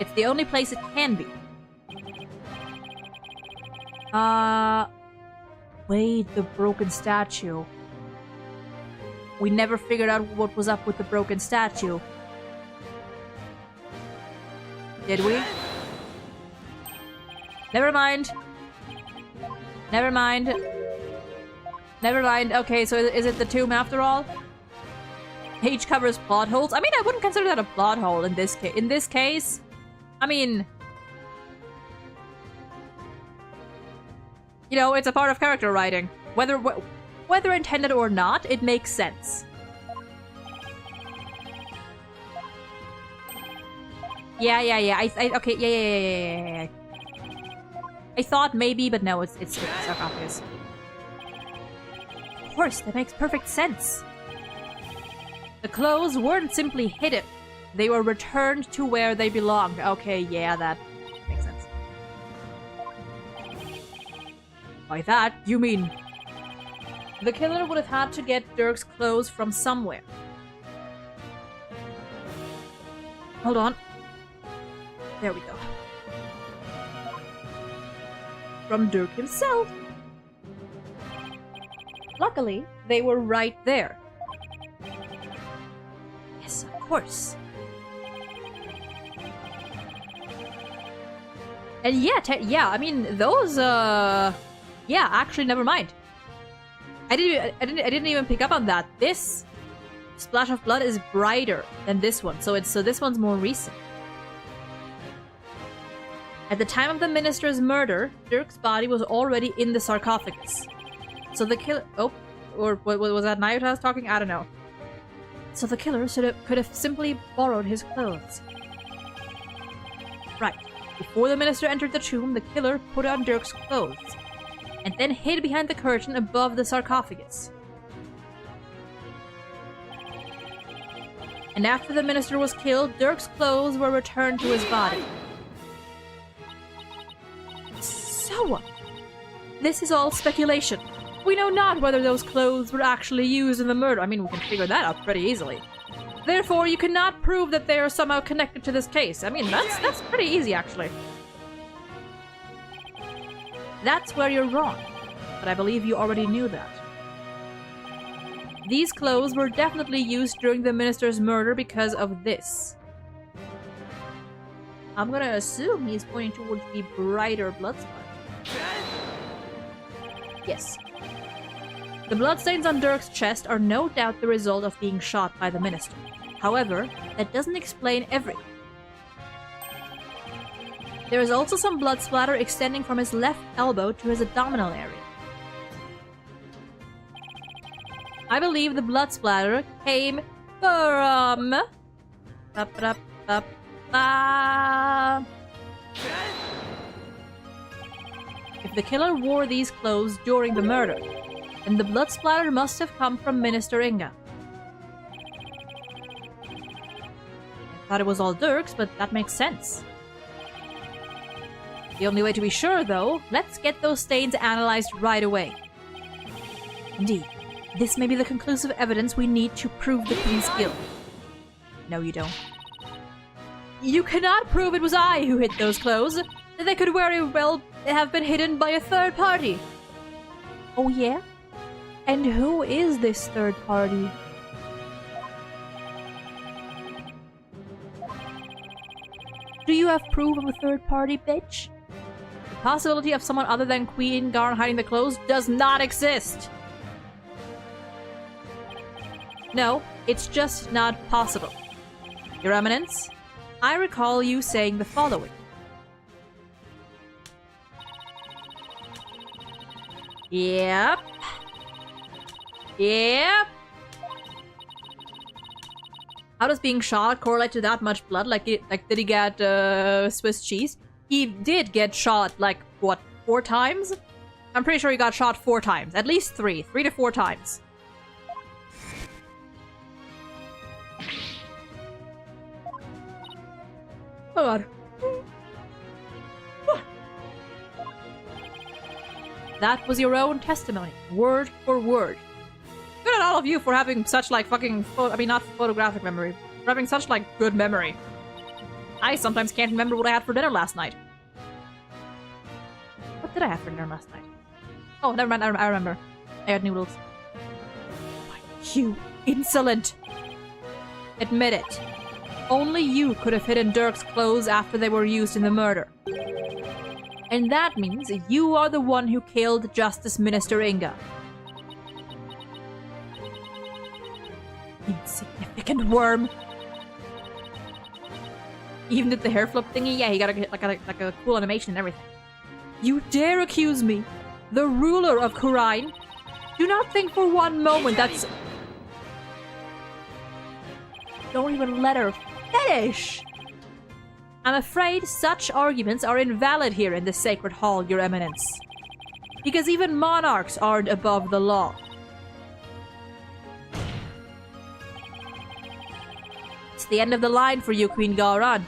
It's the only place it can be. Wait, the broken statue. We never figured out what was up with the broken statue. Did we? Never mind. Never mind. Never mind. Okay, so is it the tomb after all? Page covers plot holes. I mean, I wouldn't consider that a plot hole in this case. In this case, I mean, you know, it's a part of character writing. Whether intended or not, it makes sense. Yeah. Okay, yeah. I thought maybe, but no, it's sarcophagus. Of course, that makes perfect sense. The clothes weren't simply hidden. They were returned to where they belonged. Okay, yeah, that makes sense. By that, you mean the killer would have had to get Dirk's clothes from somewhere. Hold on. There we go. From Dirk himself. Luckily, they were right there. Yes, of course. And yeah, I mean, those, yeah, actually, never mind. I didn't even pick up on that. This splash of blood is brighter than this one, so this one's more recent. At the time of the minister's murder, Dirk's body was already in the sarcophagus. So the killer... Oh, Or what was that Naotas talking? I don't know. So the killer could have simply borrowed his clothes. Right. Before the minister entered the tomb, the killer put on Dirk's clothes, and then hid behind the curtain above the sarcophagus. And after the minister was killed, Dirk's clothes were returned to his body. So, this is all speculation. We know not whether those clothes were actually used in the murder. I mean, we can figure that out pretty easily. Therefore, you cannot prove that they are somehow connected to this case. I mean, that's pretty easy, actually. That's where you're wrong, but I believe you already knew that. These clothes were definitely used during the minister's murder because of this. I'm gonna assume he's pointing towards the brighter blood spot. Yes. The bloodstains on Dirk's chest are no doubt the result of being shot by the minister. However, that doesn't explain everything. There is also some blood splatter extending from his left elbow to his abdominal area. I believe the blood splatter came from... If the killer wore these clothes during the murder, then the blood splatter must have come from Minister Inga. I thought it was all Dirk's, but that makes sense. The only way to be sure, though, let's get those stains analyzed right away. Indeed, this may be the conclusive evidence we need to prove the Queen's guilt. No, you don't. You cannot prove it was I who hid those clothes. They could very well have been hidden by a third party. Oh yeah? And who is this third party? Do you have proof of a third party, bitch? The possibility of someone other than Queen Garn hiding the clothes does not exist. No, it's just not possible. Your Eminence, I recall you saying the following. Yep. Yep. How does being shot correlate to that much blood? Like, did he get Swiss cheese? He did get shot, like, what, 4 times? I'm pretty sure he got shot 4 times. At least 3. 3 to 4 times. Oh god. That was your own testimony, word for word. Good on all of you for having such, like, fucking... I mean, not photographic memory. For having such, like, good memory. I sometimes can't remember what I had for dinner last night. What did I have for dinner last night? Oh, never mind, I remember. I had noodles. You insolent! Admit it. Only you could have hidden Dirk's clothes after they were used in the murder. And that means you are the one who killed Justice Minister Inga. Insignificant worm. Even did the hair flip thingy? Yeah, he got a cool animation and everything. You dare accuse me, the ruler of Khura'in? Do not think for one moment that's... Don't even let her finish! I'm afraid such arguments are invalid here in the Sacred Hall, Your Eminence. Because even monarchs aren't above the law. It's the end of the line for you, Queen Garan.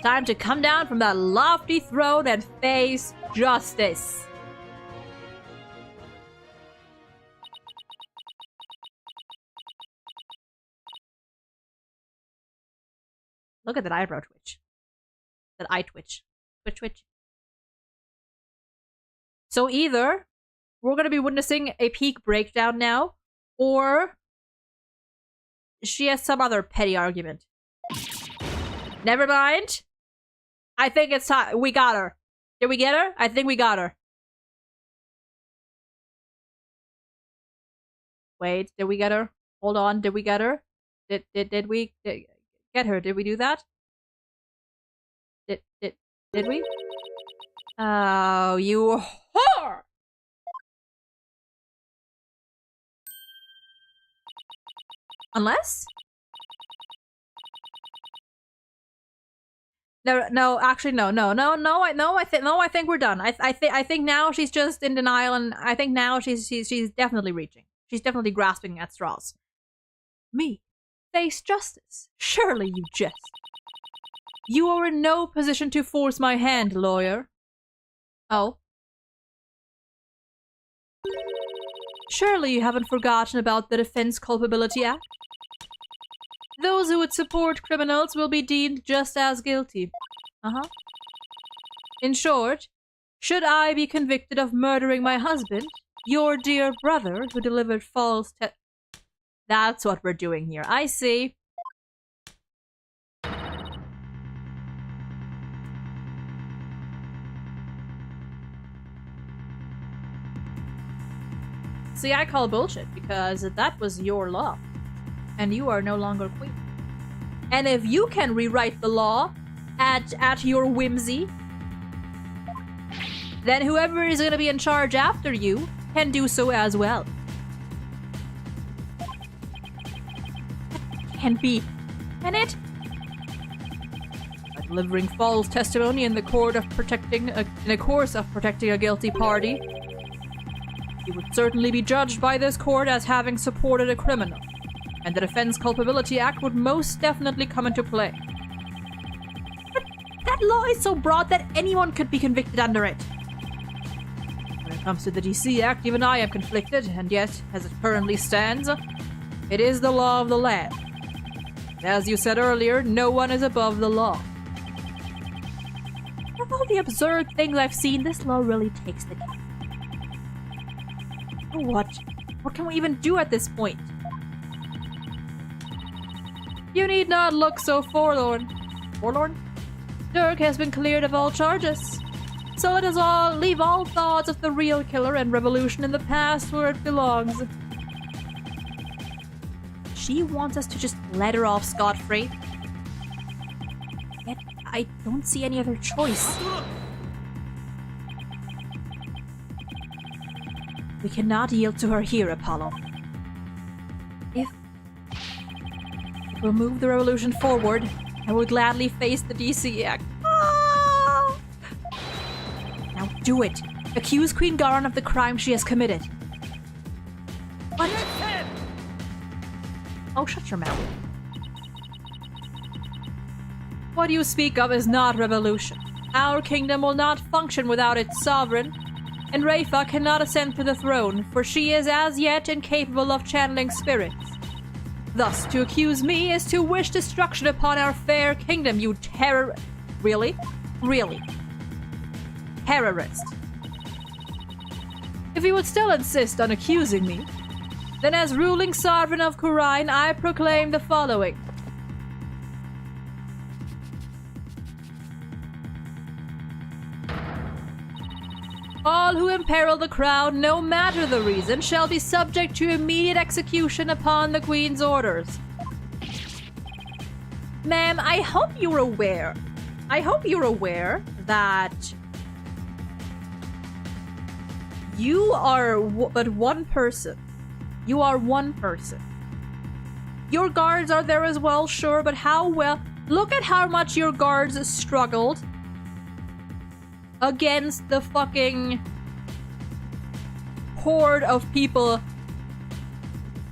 Time to come down from that lofty throne and face justice. Look at that eyebrow twitch. That eye twitch. Twitch, twitch. So either we're going to be witnessing a peak breakdown now, or she has some other petty argument. Never mind. I think it's time. We got her. Did we get her? I think we got her. Wait, did we get her? Hold on, did we get her? Did we get her? Did we do that? Did we? Oh, you whore! Unless? No, actually, no. I think we're done. I think now she's just in denial, and I think now she's definitely reaching. She's definitely grasping at straws. Me? Face justice? Surely you jest. You are in no position to force my hand, lawyer. Oh? Surely you haven't forgotten about the Defense Culpability Act? Those who would support criminals will be deemed just as guilty. In short, should I be convicted of murdering my husband, your dear brother who delivered false That's what we're doing here. I see. See, I call bullshit because that was your law. And you are no longer queen. And if you can rewrite the law at your whimsy, then whoever is going to be in charge after you can do so as well. Can be, can it? By delivering false testimony in the court of protecting in the course of protecting a guilty party, you would certainly be judged by this court as having supported a criminal, and the Defense Culpability Act would most definitely come into play. But that law is so broad that anyone could be convicted under it. When it comes to the DC Act, even I am conflicted, and yet, as it currently stands, it is the law of the land. As you said earlier, no one is above the law. Of all the absurd things I've seen, this law really takes the cake. What? What can we even do at this point? You need not look so forlorn. Forlorn? Dirk has been cleared of all charges. So let us all leave all thoughts of the real killer and revolution in the past where it belongs. She wants us to just let her off scot-free. Yet I don't see any other choice. We cannot yield to her here, Apollo. If we'll move the revolution forward, I would gladly face the DC Act. Ah! Now do it. Accuse Queen Garon of the crime she has committed. What? Oh, shut your mouth. What you speak of is not revolution. Our kingdom will not function without its sovereign, and Raifa cannot ascend to the throne, for she is as yet incapable of channeling spirits. Thus, to accuse me is to wish destruction upon our fair kingdom, you terror... Really? Really? Terrorist. If you would still insist on accusing me, then as ruling sovereign of Khura'in, I proclaim the following. All who imperil the crown, no matter the reason, shall be subject to immediate execution upon the Queen's orders. Ma'am, I hope you're aware. That you are but one person. You are one person. Your guards are there as well, sure, but how well... Look at how much your guards struggled against the fucking horde of people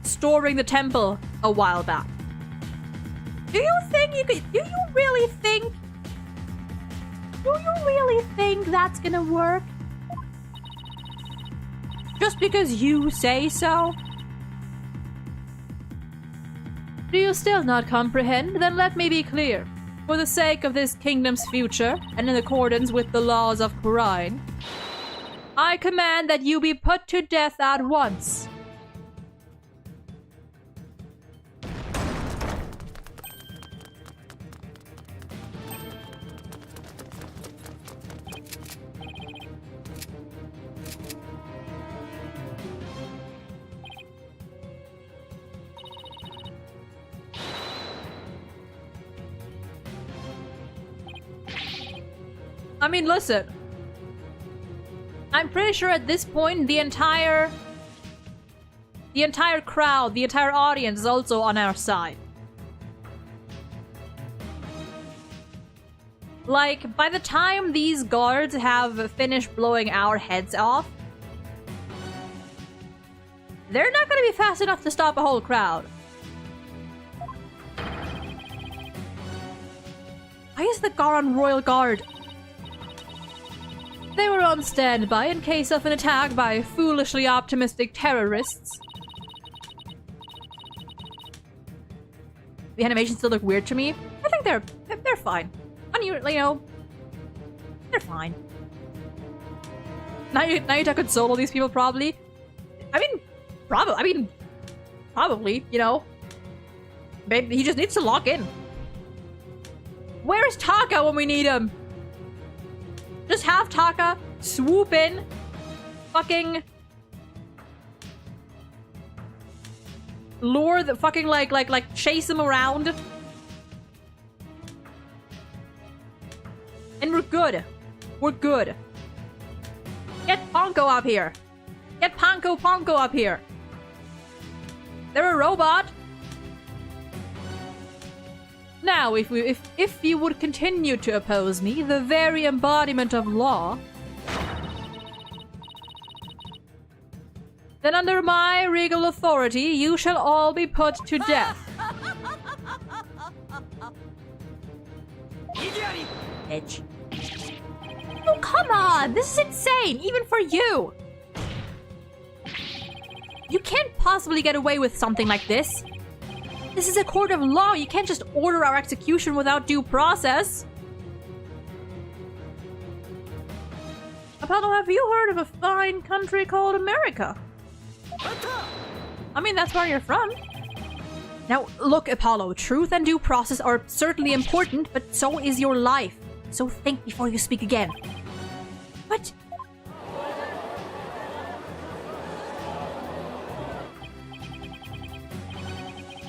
storming the temple a while back. Do you really think that's gonna work? Just because you say so? Do you still not comprehend? Then let me be clear. For the sake of this kingdom's future, and in accordance with the laws of Khura'in, I command that you be put to death at once. I mean, listen. I'm pretty sure at this point the entire The entire crowd, the entire audience is also on our side. Like, by the time these guards have finished blowing our heads off, they're not gonna be fast enough to stop a whole crowd. Why is the Garan Royal Guard? They were on standby in case of an attack by foolishly optimistic terrorists. The animations still look weird to me. I think they're fine. You know, they're fine. Nayuta could solo these people probably. I mean, probably, you know. Maybe he just needs to lock in. Where's Taka when we need him? Just have Taka swoop in, fucking lure the fucking like chase him around. And we're good. We're good. Get Ponko up here. Get Ponko up here. They're a robot. Now, if you would continue to oppose me, the very embodiment of law, then under my regal authority, you shall all be put to death. Edge. Oh, come on! This is insane, even for you! You can't possibly get away with something like this. This is a court of law. You can't just order our execution without due process. Apollo, have you heard of a fine country called America? I mean, that's where you're from. Now, look, Apollo, truth and due process are certainly important, but so is your life. So think before you speak again. What?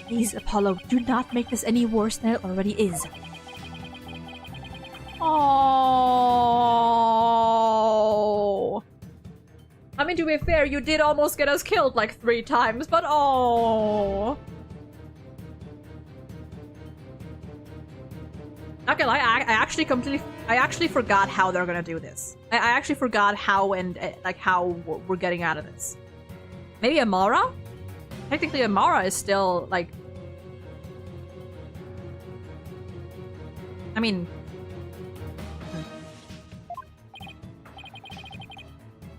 Please, Apollo, do not make this any worse than it already is. Oh. I mean, to be fair, you did almost get us killed like 3 times, but oh. Not gonna lie, I actually forgot how they're gonna do this. I actually forgot how how we're getting out of this. Maybe Amara? Technically, Amara is still, like... I mean... What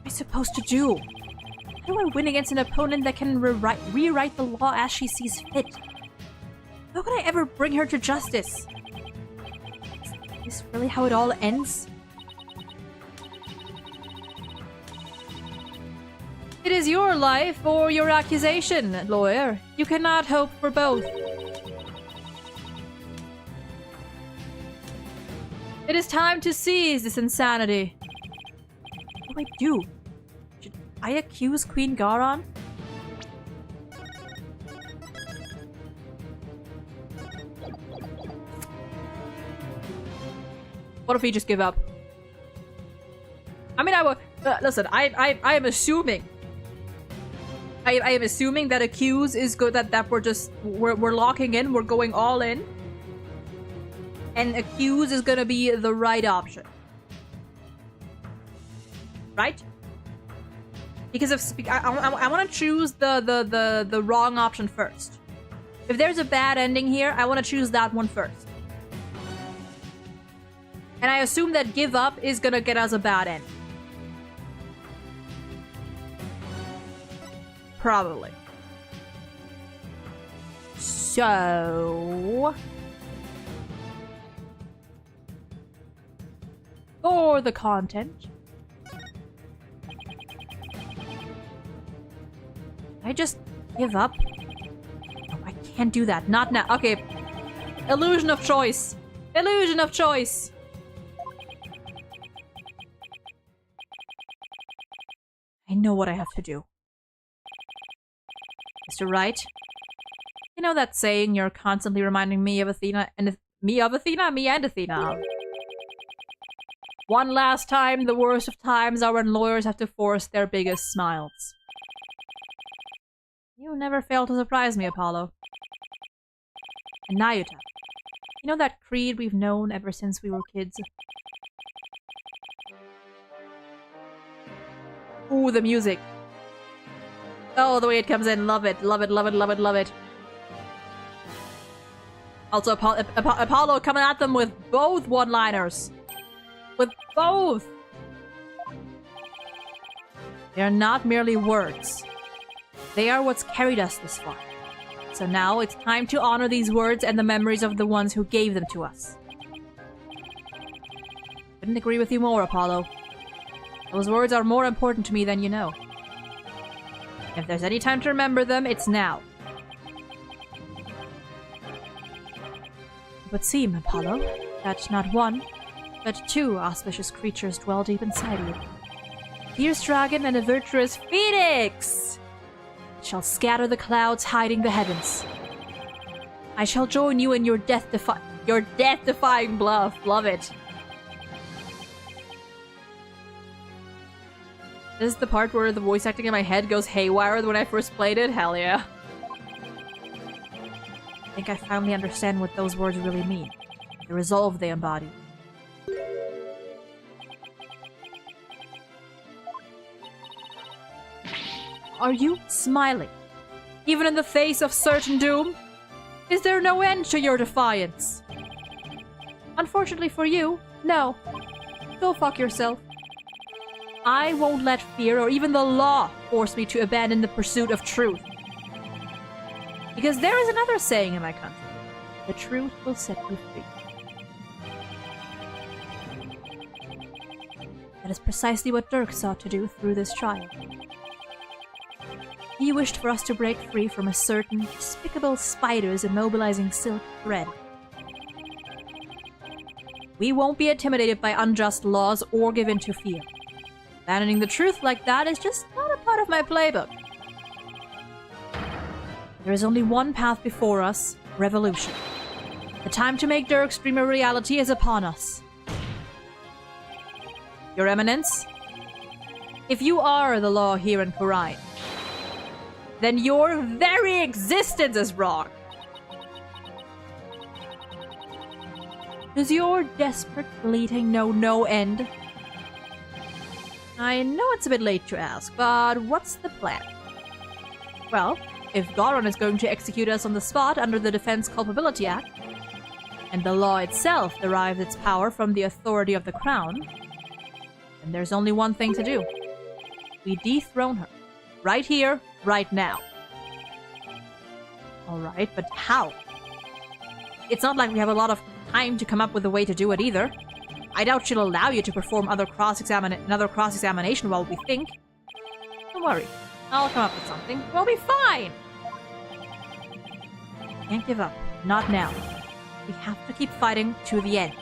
am I supposed to do? How do I win against an opponent that can rewrite the law as she sees fit? How can I ever bring her to justice? Is this really how it all ends? It is your life or your accusation, lawyer. You cannot hope for both. It is time to seize this insanity. What do I do? Should I accuse Queen Garan? What if we just give up? I mean, I will... listen, I am assuming... I am assuming that accuse is good, that we're locking in, we're going all in. And accuse is gonna be the right option. Right? Because if I want to choose the wrong option first. If there's a bad ending here, I want to choose that one first. And I assume that give up is gonna get us a bad end. Probably. So... for the content... I just give up? No, I can't do that. Not now. Okay. Illusion of choice. Illusion of choice. I know what I have to do. Mr. Wright? You know that saying you're constantly reminding me of Athena and me and Athena. One last time, the worst of times are when lawyers have to force their biggest smiles. You never fail to surprise me, Apollo. And Nayuta. You know that creed we've known ever since we were kids? Ooh, the music. Oh, the way it comes in. Love it, love it, love it, love it, love it. Also, Apollo coming at them with both one-liners. With both! They are not merely words. They are what's carried us this far. So now it's time to honor these words and the memories of the ones who gave them to us. Couldn't agree with you more, Apollo. Those words are more important to me than you know. If there's any time to remember them, it's now. It would seem, Apollo, that not one, but two auspicious creatures dwell deep inside you. A fierce dragon and a virtuous phoenix shall scatter the clouds hiding the heavens. I shall join you in your death-defying bluff. Love it. This is the part where the voice acting in my head goes haywire when I first played it. Hell yeah. I think I finally understand what those words really mean. The resolve they embody. Are you smiling? Even in the face of certain doom? Is there no end to your defiance? Unfortunately for you, no. Go fuck yourself. I won't let fear or even the law force me to abandon the pursuit of truth. Because there is another saying in my country. The truth will set you free. That is precisely what Dirk sought to do through this trial. He wished for us to break free from a certain despicable spider's immobilizing silk thread. We won't be intimidated by unjust laws or give in to fear. Abandoning the truth like that is just not a part of my playbook. There is only one path before us, revolution. The time to make Dirk's dream a reality is upon us. Your Eminence, if you are the law here in Khura'in, then your very existence is wrong. Does your desperate bleating know no end? I know it's a bit late to ask, but what's the plan? Well, if Goron is going to execute us on the spot under the Defense Culpability Act, and the law itself derives its power from the authority of the Crown, then there's only one thing to do. We dethrone her. Right here, right now. Alright, but how? It's not like we have a lot of time to come up with a way to do it either. I doubt she'll allow you to perform another cross-examination while we think. Don't worry. I'll come up with something. We'll be fine! Can't give up. Not now. We have to keep fighting to the end.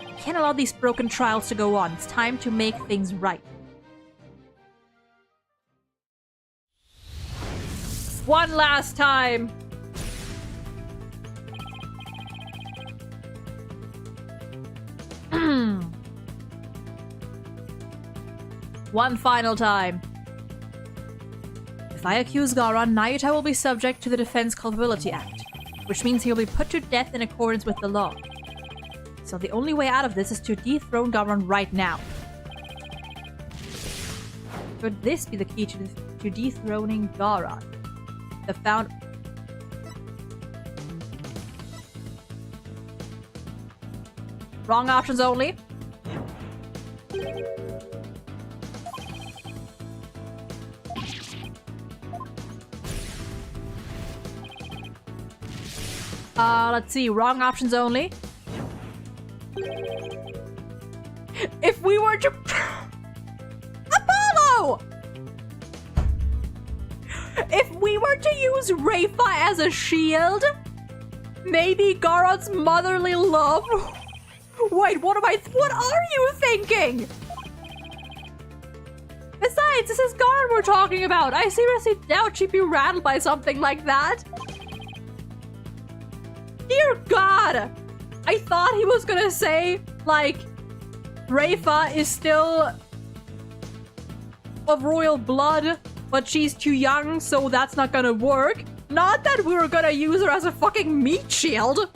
We can't allow these broken trials to go on. It's time to make things right. One last time! One final time. If I accuse Goron, Nayuta will be subject to the Defense Culpability Act, which means he will be put to death in accordance with the law. So the only way out of this is to dethrone Goron right now. Could this be the key to dethroning Goron? The found... Wrong options only. Let's see. Wrong options only. If we were to... Apollo! If we were to use Rayfa as a shield, maybe Goron's motherly love... Wait, what are you thinking? Besides, this is Goron we're talking about. I seriously doubt she'd be rattled by something like that. Dear God! I thought he was gonna say, like, Rayfa is still of royal blood, but she's too young, so that's not gonna work. Not that we were gonna use her as a fucking meat shield.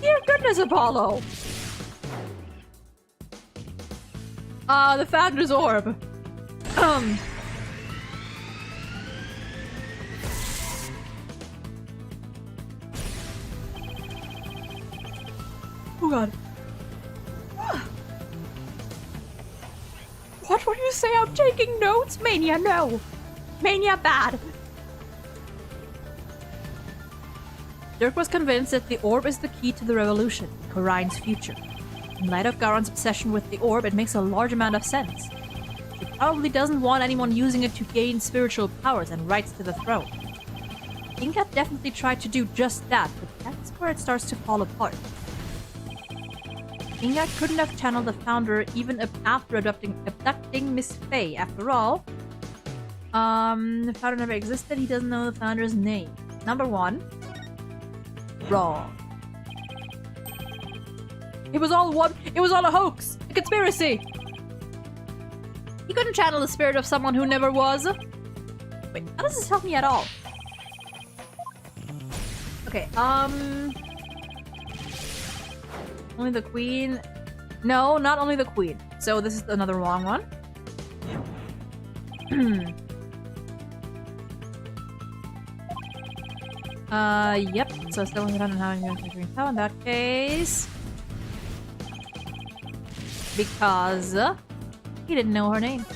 Dear goodness, Apollo. The Founder's Orb. Oh god. What would you say? I'm taking notes? Mania, no. Mania, bad. Dirk was convinced that the orb is the key to the revolution, Corrine's future. In light of Garon's obsession with the orb, it makes a large amount of sense. She probably doesn't want anyone using it to gain spiritual powers and rights to the throne. Inga definitely tried to do just that, but that's where it starts to fall apart. Inga couldn't have channeled the Founder even after abducting Miss Faye. After all, the Founder never existed. He doesn't know the Founder's name. Number 1. Wrong. It was all a hoax! A conspiracy! He couldn't channel the spirit of someone who never was. Wait, how does this help me at all? Okay, only the queen? No, not only the queen. So this is another wrong one. Yep. So still without having power in that case. Because he didn't know her name.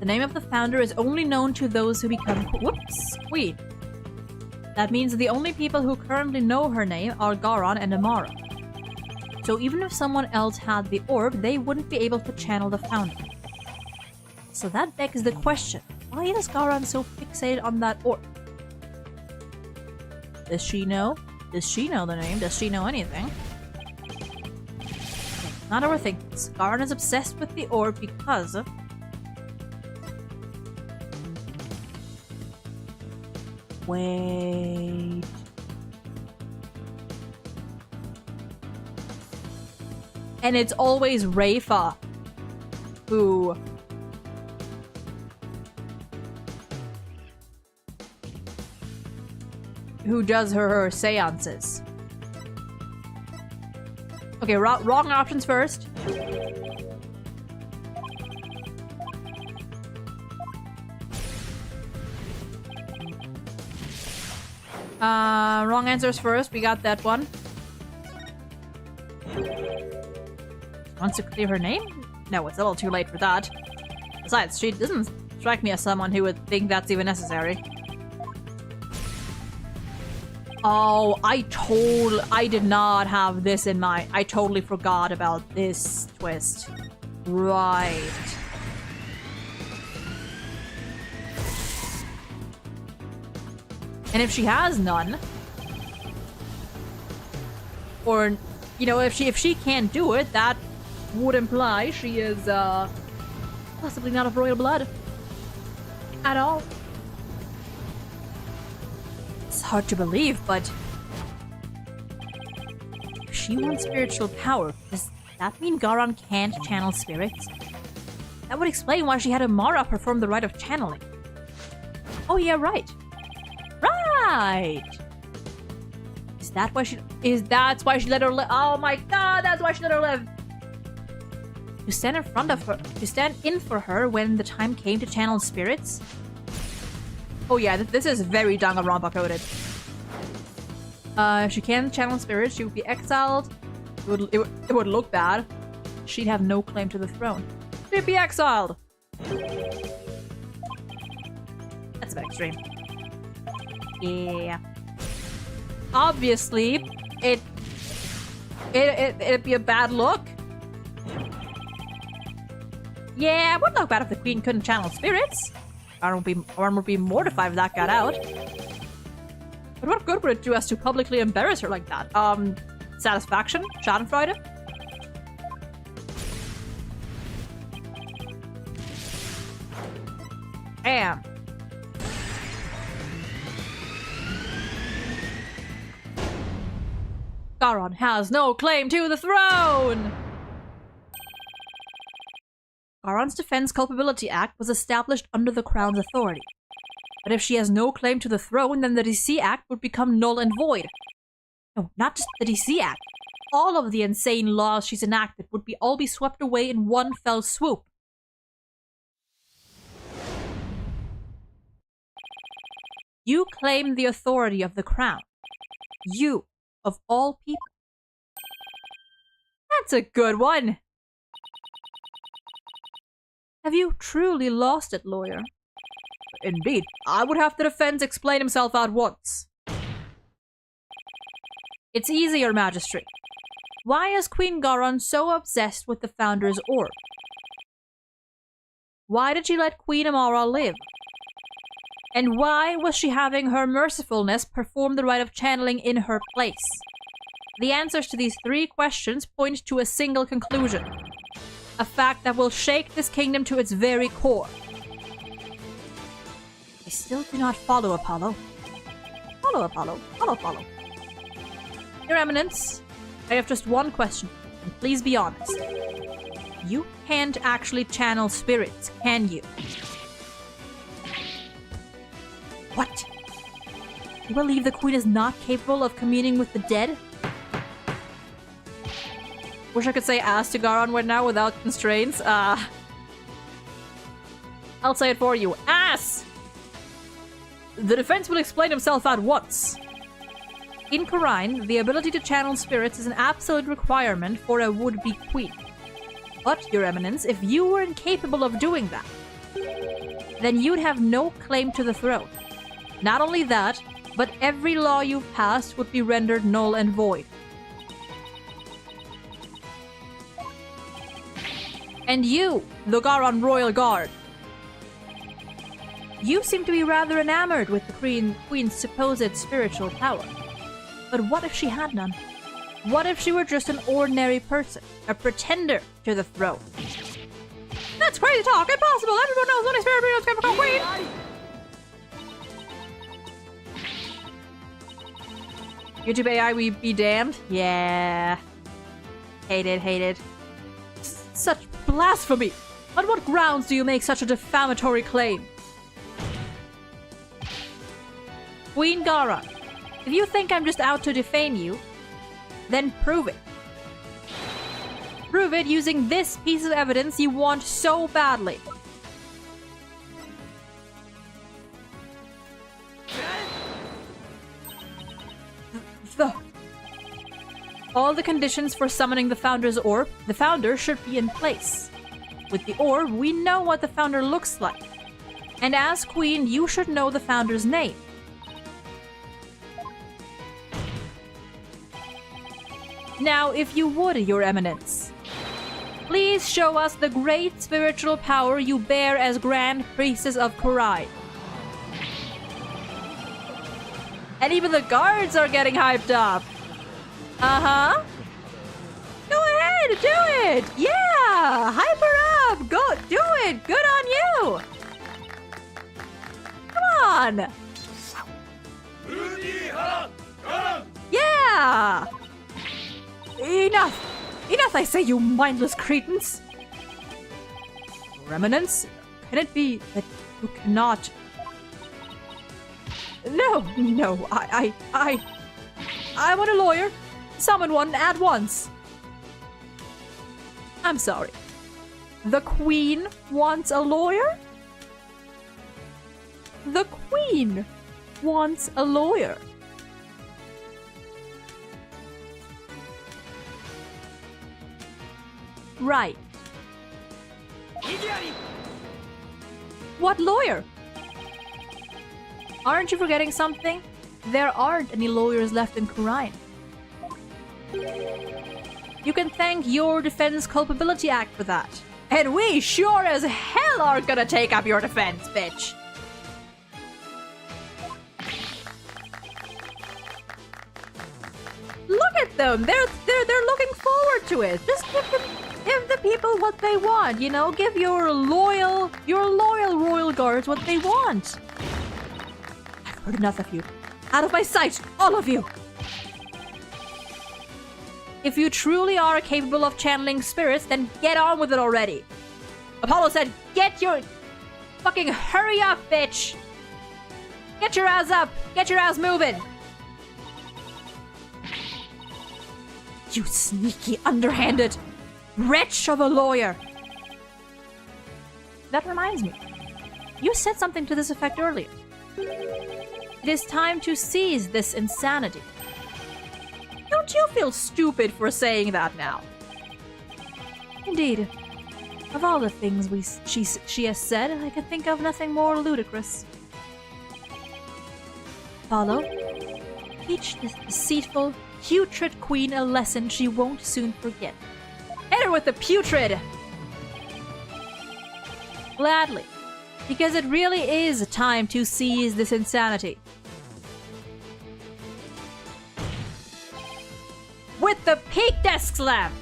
The name of the Founder is only known to those who become queen. That means the only people who currently know her name are Garon and Amara. So even if someone else had the orb, they wouldn't be able to channel the Founder. So that begs the question, why is Garon so fixated on that orb? Does she know? Does she know the name? Does she know anything? Okay, not overthink this. Garon is obsessed with the orb because... Wait... And it's always Rafa who does her seances. Okay, wrong options first. Wrong answers first. We got that one. Wants to clear her name? No, it's a little too late for that. Besides, she doesn't strike me as someone who would think that's even necessary. Oh, I did not have this in mind. I totally forgot about this twist. Right. And if she has none, or, you know, if she can't do it, that would imply she is, possibly not of royal blood. At all. It's hard to believe, but... if she wants spiritual power, does that mean Garon can't channel spirits? That would explain why she had Amara perform the rite of channeling. Oh yeah, right. Right! That's why she let her live? Oh my god, that's why she let her live! To stand in for her when the time came to channel spirits? Oh yeah, this is very Danganronpa coded. If she can't channel spirits, she would be exiled. It would look bad. She'd have no claim to the throne. She'd be exiled! That's a bit extreme. Yeah. Obviously, it'd be a bad look. Yeah, it would look bad if the queen couldn't channel spirits. Arn would be mortified if that got out. But what good would it do us to publicly embarrass her like that? Satisfaction? Schadenfreude? Damn. Garon has no claim to the throne! Garon's Defense Culpability Act was established under the Crown's authority. But if she has no claim to the throne, then the DC Act would become null and void. No, not just the DC Act. All of the insane laws she's enacted would all be swept away in one fell swoop. You claim the authority of the Crown. You, of all people. That's a good one! Have you truly lost it, lawyer? Indeed. I would have the defense explain himself at once. It's easier, Magistrate. Why is Queen Garon so obsessed with the Founder's orb? Why did she let Queen Amara live? And why was she having her mercifulness perform the rite of channeling in her place? The answers to these three questions point to a single conclusion. A fact that will shake this kingdom to its very core. I still do not follow, Apollo. Follow, Apollo. Follow. Your Eminence, I have just one question, and please be honest. You can't actually channel spirits, can you? What? You believe the Queen is not capable of communing with the dead? Wish I could say ass to Garon right now without constraints. I'll say it for you. Ass! The defense will explain himself at once. In Khura'in, the ability to channel spirits is an absolute requirement for a would-be queen. But, Your Eminence, if you were incapable of doing that, then you'd have no claim to the throne. Not only that, but every law you've passed would be rendered null and void. And you, the Garon Royal Guard. You seem to be rather enamored with the Queen's supposed spiritual power. But what if she had none? What if she were just an ordinary person, a pretender to the throne? That's crazy talk! Impossible! Everyone knows only spirit beings can become queen! YouTube AI, we be damned? Yeah. Hated. Such blasphemy! On what grounds do you make such a defamatory claim? Queen Garon, if you think I'm just out to defame you, then prove it. Prove it using this piece of evidence you want so badly. All the conditions for summoning the Founder's orb, the Founder should be in place. With the orb, we know what the Founder looks like. And as Queen, you should know the Founder's name. Now, if you would, Your Eminence, please show us the great spiritual power you bear as Grand Priestess of Khura'in. And even the guards are getting hyped up. Uh-huh. Go ahead, do it! Yeah! Hype her up! Go, do it! Good on you! Come on! Yeah! Enough, I say, you mindless cretins! Your Eminence, can it be that you cannot... No, I want a lawyer. Summon one at once. I'm sorry. The Queen wants a lawyer? The Queen wants a lawyer. Right. What lawyer? Aren't you forgetting something? There aren't any lawyers left in Khura'in. You can thank your Defense Culpability Act for that. And we sure as hell aren't gonna take up your defense, bitch. Look at them! They're looking forward to it. Just give the people what they want, you know? Give your loyal royal guards what they want. I've heard enough of you. Out of my sight, all of you! If you truly are capable of channeling spirits, then get on with it already. Apollo said, get your... fucking hurry up, bitch! Get your ass up! Get your ass moving! You sneaky, underhanded wretch of a lawyer! That reminds me. You said something to this effect earlier. It is time to seize this insanity. Don't you feel stupid for saying that now? Indeed. Of all the things she has said, I can think of nothing more ludicrous. Follow. Teach this deceitful, putrid queen a lesson she won't soon forget. Hit her with the putrid! Gladly. Because it really is time to seize this insanity. With the peak desk slam!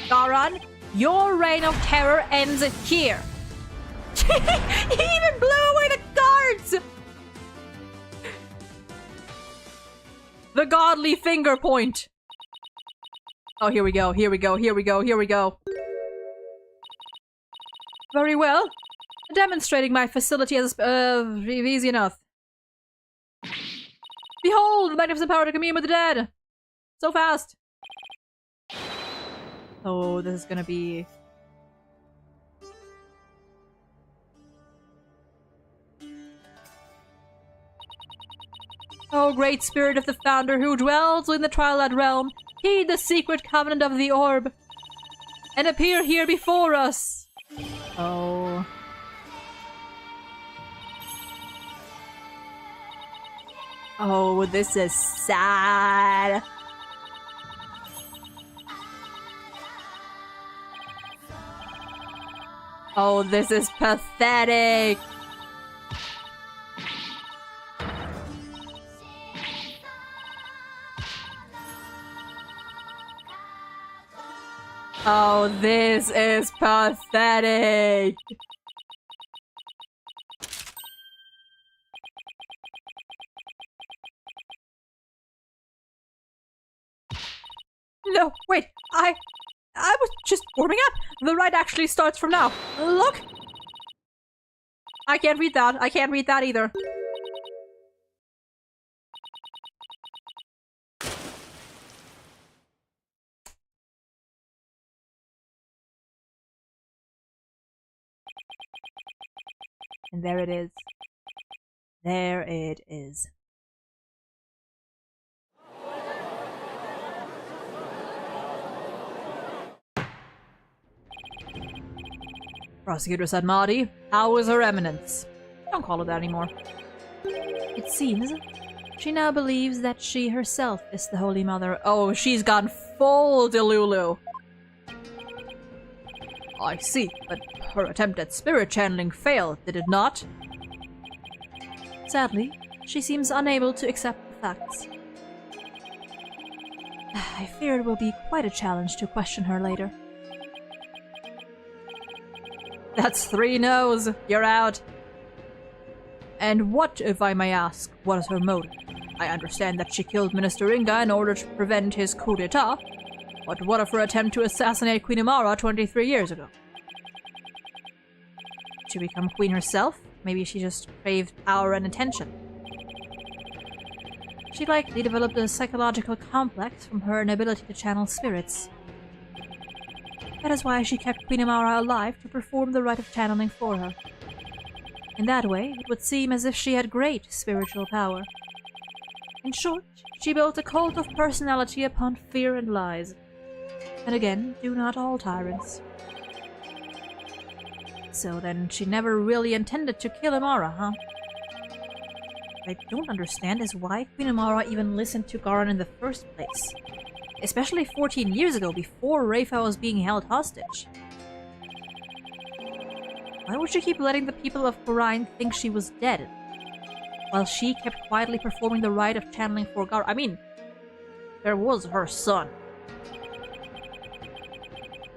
Garon, your reign of terror ends here. He even blew away the guards! The godly finger point. Oh, here we go, here we go, here we go, here we go. Very well. Demonstrating my facility as easy enough. Behold, the magnificent power to commune with the dead! So fast! Oh, this is gonna be... Oh, great spirit of the founder who dwells in the twilight realm, heed the secret covenant of the orb, and appear here before us! Oh... Oh, this is sad. Oh, this is pathetic. Oh, this is pathetic. No, wait, I was just warming up. The ride actually starts from now. Look! I can't read that. I can't read that either. And there it is. There it is. Prosecutor said, Marty, how is her eminence? Don't call it that anymore. It seems she now believes that she herself is the Holy Mother. Oh, she's gone full Delulu. I see, but her attempt at spirit channeling failed, did it not? Sadly, she seems unable to accept the facts. I fear it will be quite a challenge to question her later. That's 3 no's. You're out. And what, if I may ask, what is her motive? I understand that she killed Minister Inga in order to prevent his coup d'etat, but what of her attempt to assassinate Queen Amara 23 years ago? To become queen herself? Maybe she just craved power and attention. She likely developed a psychological complex from her inability to channel spirits. That is why she kept Queen Amara alive to perform the rite of channeling for her. In that way, it would seem as if she had great spiritual power. In short, she built a cult of personality upon fear and lies. And again, do not all tyrants. So then, she never really intended to kill Amara, huh? What I don't understand is why Queen Amara even listened to Garon in the first place. Especially 14 years ago, before Rayfa was being held hostage. Why would she keep letting the people of Khura'in think she was dead, while she kept quietly performing the rite of channeling for Garon? I mean, there was her son.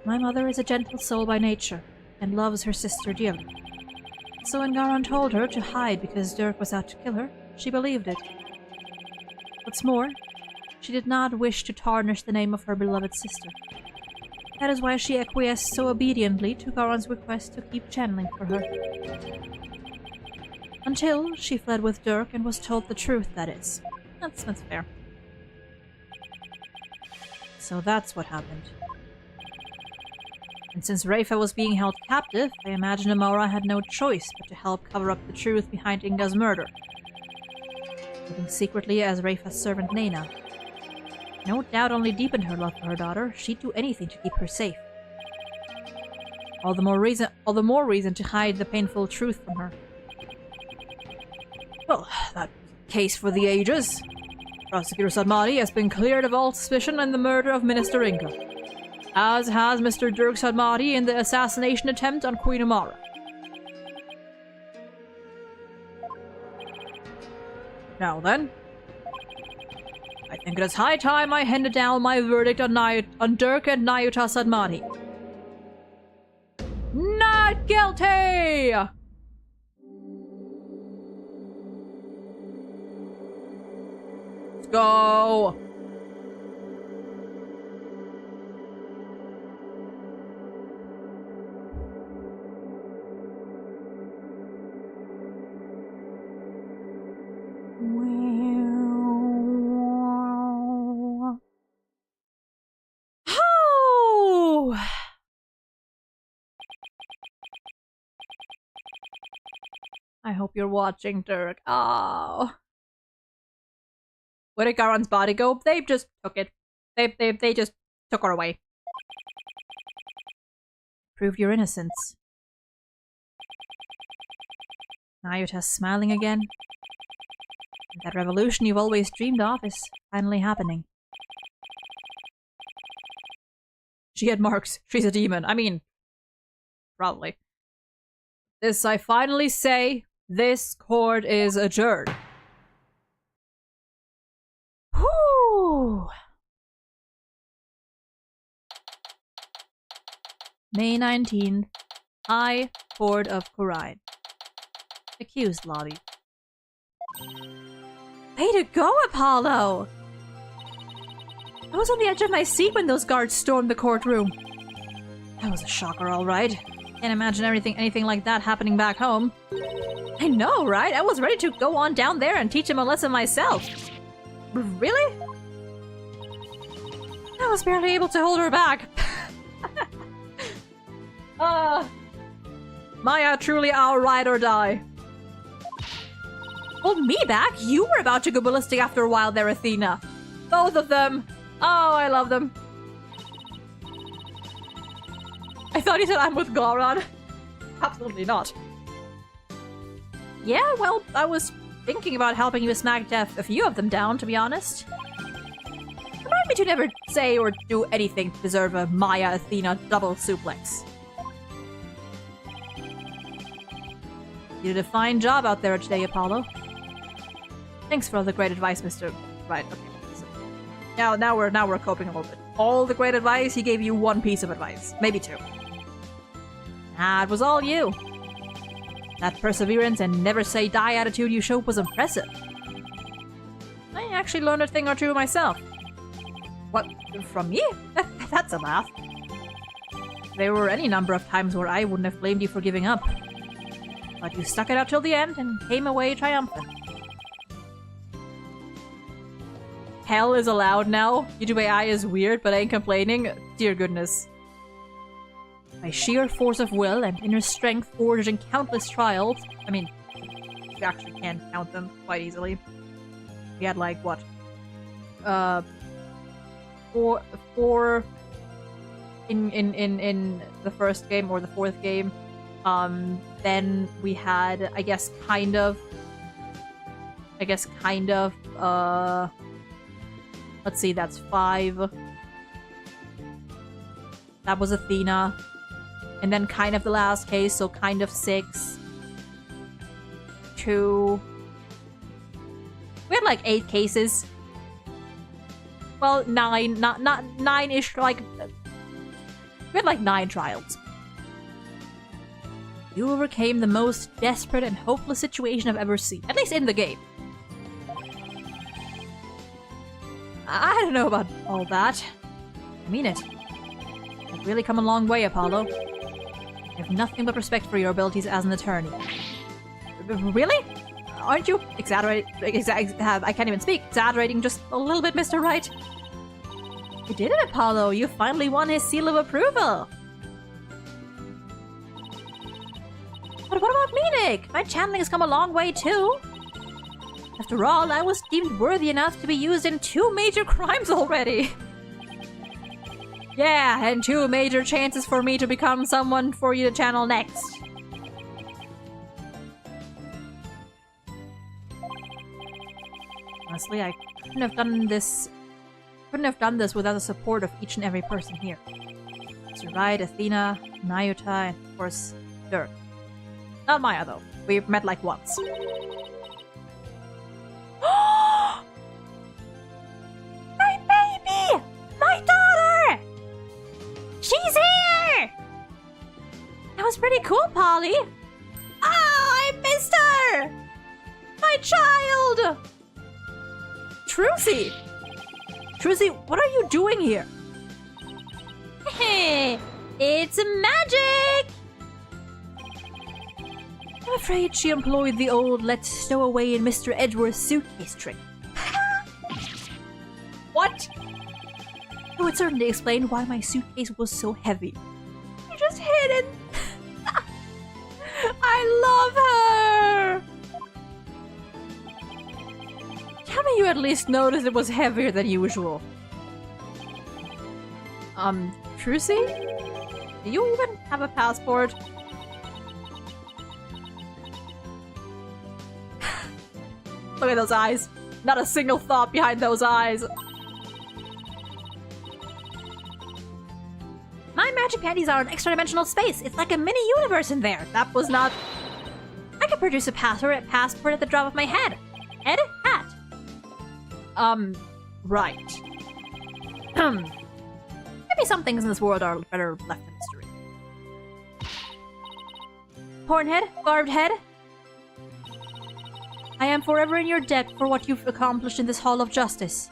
My mother is a gentle soul by nature, and loves her sister dearly. So when Garon told her to hide because Dirk was out to kill her, she believed it. What's more, she did not wish to tarnish the name of her beloved sister. That is why she acquiesced so obediently to Garon's request to keep channeling for her. Until she fled with Dirk and was told the truth, that is. That's fair. So that's what happened. And since Rafa was being held captive, I imagine Amora had no choice but to help cover up the truth behind Inga's murder. Living secretly as Rafa's servant Nena. No doubt only deepened her love for her daughter. She'd do anything to keep her safe. All the more reason to hide the painful truth from her. Well, that case for the ages. Prosecutor Sadmati has been cleared of all suspicion in the murder of Minister Inga, as has Mr. Dirk Sadmati in the assassination attempt on Queen Amara. Now then, I think it is high time I handed down my verdict on Dirk and Nayuta Sadmati. Not guilty! Let's go! I hope you're watching, Dirk. Oh. Where did Garon's body go? They just took it. They just took her away. Prove your innocence. Nayuta's smiling again. And that revolution you've always dreamed of is finally happening. She had marks. She's a demon. I mean, probably. This I finally say. This court is adjourned. Whew. May 19th. High Court of Khura'in. Accused lobby. Way to go, Apollo! I was on the edge of my seat when those guards stormed the courtroom. That was a shocker, all right. Can't imagine anything like that happening back home. I know, right? I was ready to go on down there and teach him a lesson myself. Really? I was barely able to hold her back. Maya, truly our ride or die. Hold me back? You were about to go ballistic after a while there, Athena. Both of them. Oh, I love them. I thought he said I'm with Garon. Absolutely not. Yeah, well, I was thinking about helping you smack a few of them down, to be honest. Remind me to never say or do anything to deserve a Maya-Athena double suplex. You did a fine job out there today, Apollo. Thanks for all the great advice, Mr. Right, okay. So now we're coping a little bit. All the great advice, he gave you one piece of advice. Maybe two. Nah, it was all you. That perseverance and never say die attitude you showed was impressive. I actually learned a thing or two myself. What, from me? That's a laugh. There were any number of times where I wouldn't have blamed you for giving up. But you stuck it out till the end and came away triumphant. Hell is allowed now? YouTube AI is weird, but I ain't complaining? Dear goodness. By sheer force of will and inner strength forged in countless trials, I mean, you actually can count them quite easily. We had like, what? Four in the first game or the fourth game. Then we had, I guess, kind of, let's see, that's 5. That was Athena. And then kind of the last case, so kind of 6. 2. We had like 8 cases. Well, 9, not 9-ish, like, we had like 9 trials. You overcame the most desperate and hopeless situation I've ever seen. At least in the game. I don't know about all that. I mean it. You've really come a long way, Apollo. I have nothing but respect for your abilities as an attorney. Really? Aren't you exaggerating? I can't even speak. Exaggerating just a little bit, Mr. Wright. You did it, Apollo. You finally won his seal of approval. But what about me, Nick? My channeling has come a long way, too. After all, I was deemed worthy enough to be used in 2 major crimes already. Yeah, and 2 major chances for me to become someone for you to channel next. Honestly, I couldn't have done this without the support of each and every person here. Mr. Wright, Athena, Nayuta, and of course, Dirk. Not Maya, though. We've met like once. My baby! My daughter! She's here! That was pretty cool, Polly. Oh, I missed her! My child! Trucy! Trucy, what are you doing here? Hey, it's magic! I'm afraid she employed the old let's stow away in Mr. Edgeworth's suitcase trick. What? It would certainly explain why my suitcase was so heavy. You just hid it. I love her! Tell me you at least noticed it was heavier than usual. Trucy? Do you even have a passport? Look at those eyes. Not a single thought behind those eyes. My magic panties are an extra-dimensional space. It's like a mini-universe in there. That was not... I could produce a passport at the drop of my head. Head? Hat. Right. Maybe some things in this world are better left in mystery. Hornhead? Barbed head? I am forever in your debt for what you've accomplished in this Hall of Justice.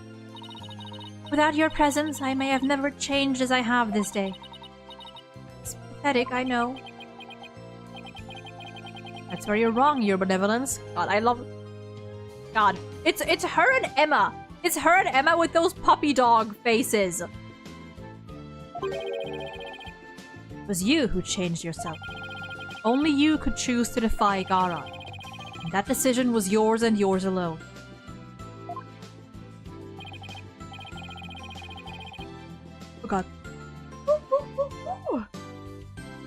Without your presence, I may have never changed as I have this day. It's pathetic, I know. That's where you're wrong, your benevolence. God, I love... God. It's her and Emma. It's her and Emma with those puppy dog faces. It was you who changed yourself. Only you could choose to defy Gara. And that decision was yours and yours alone. Oh god.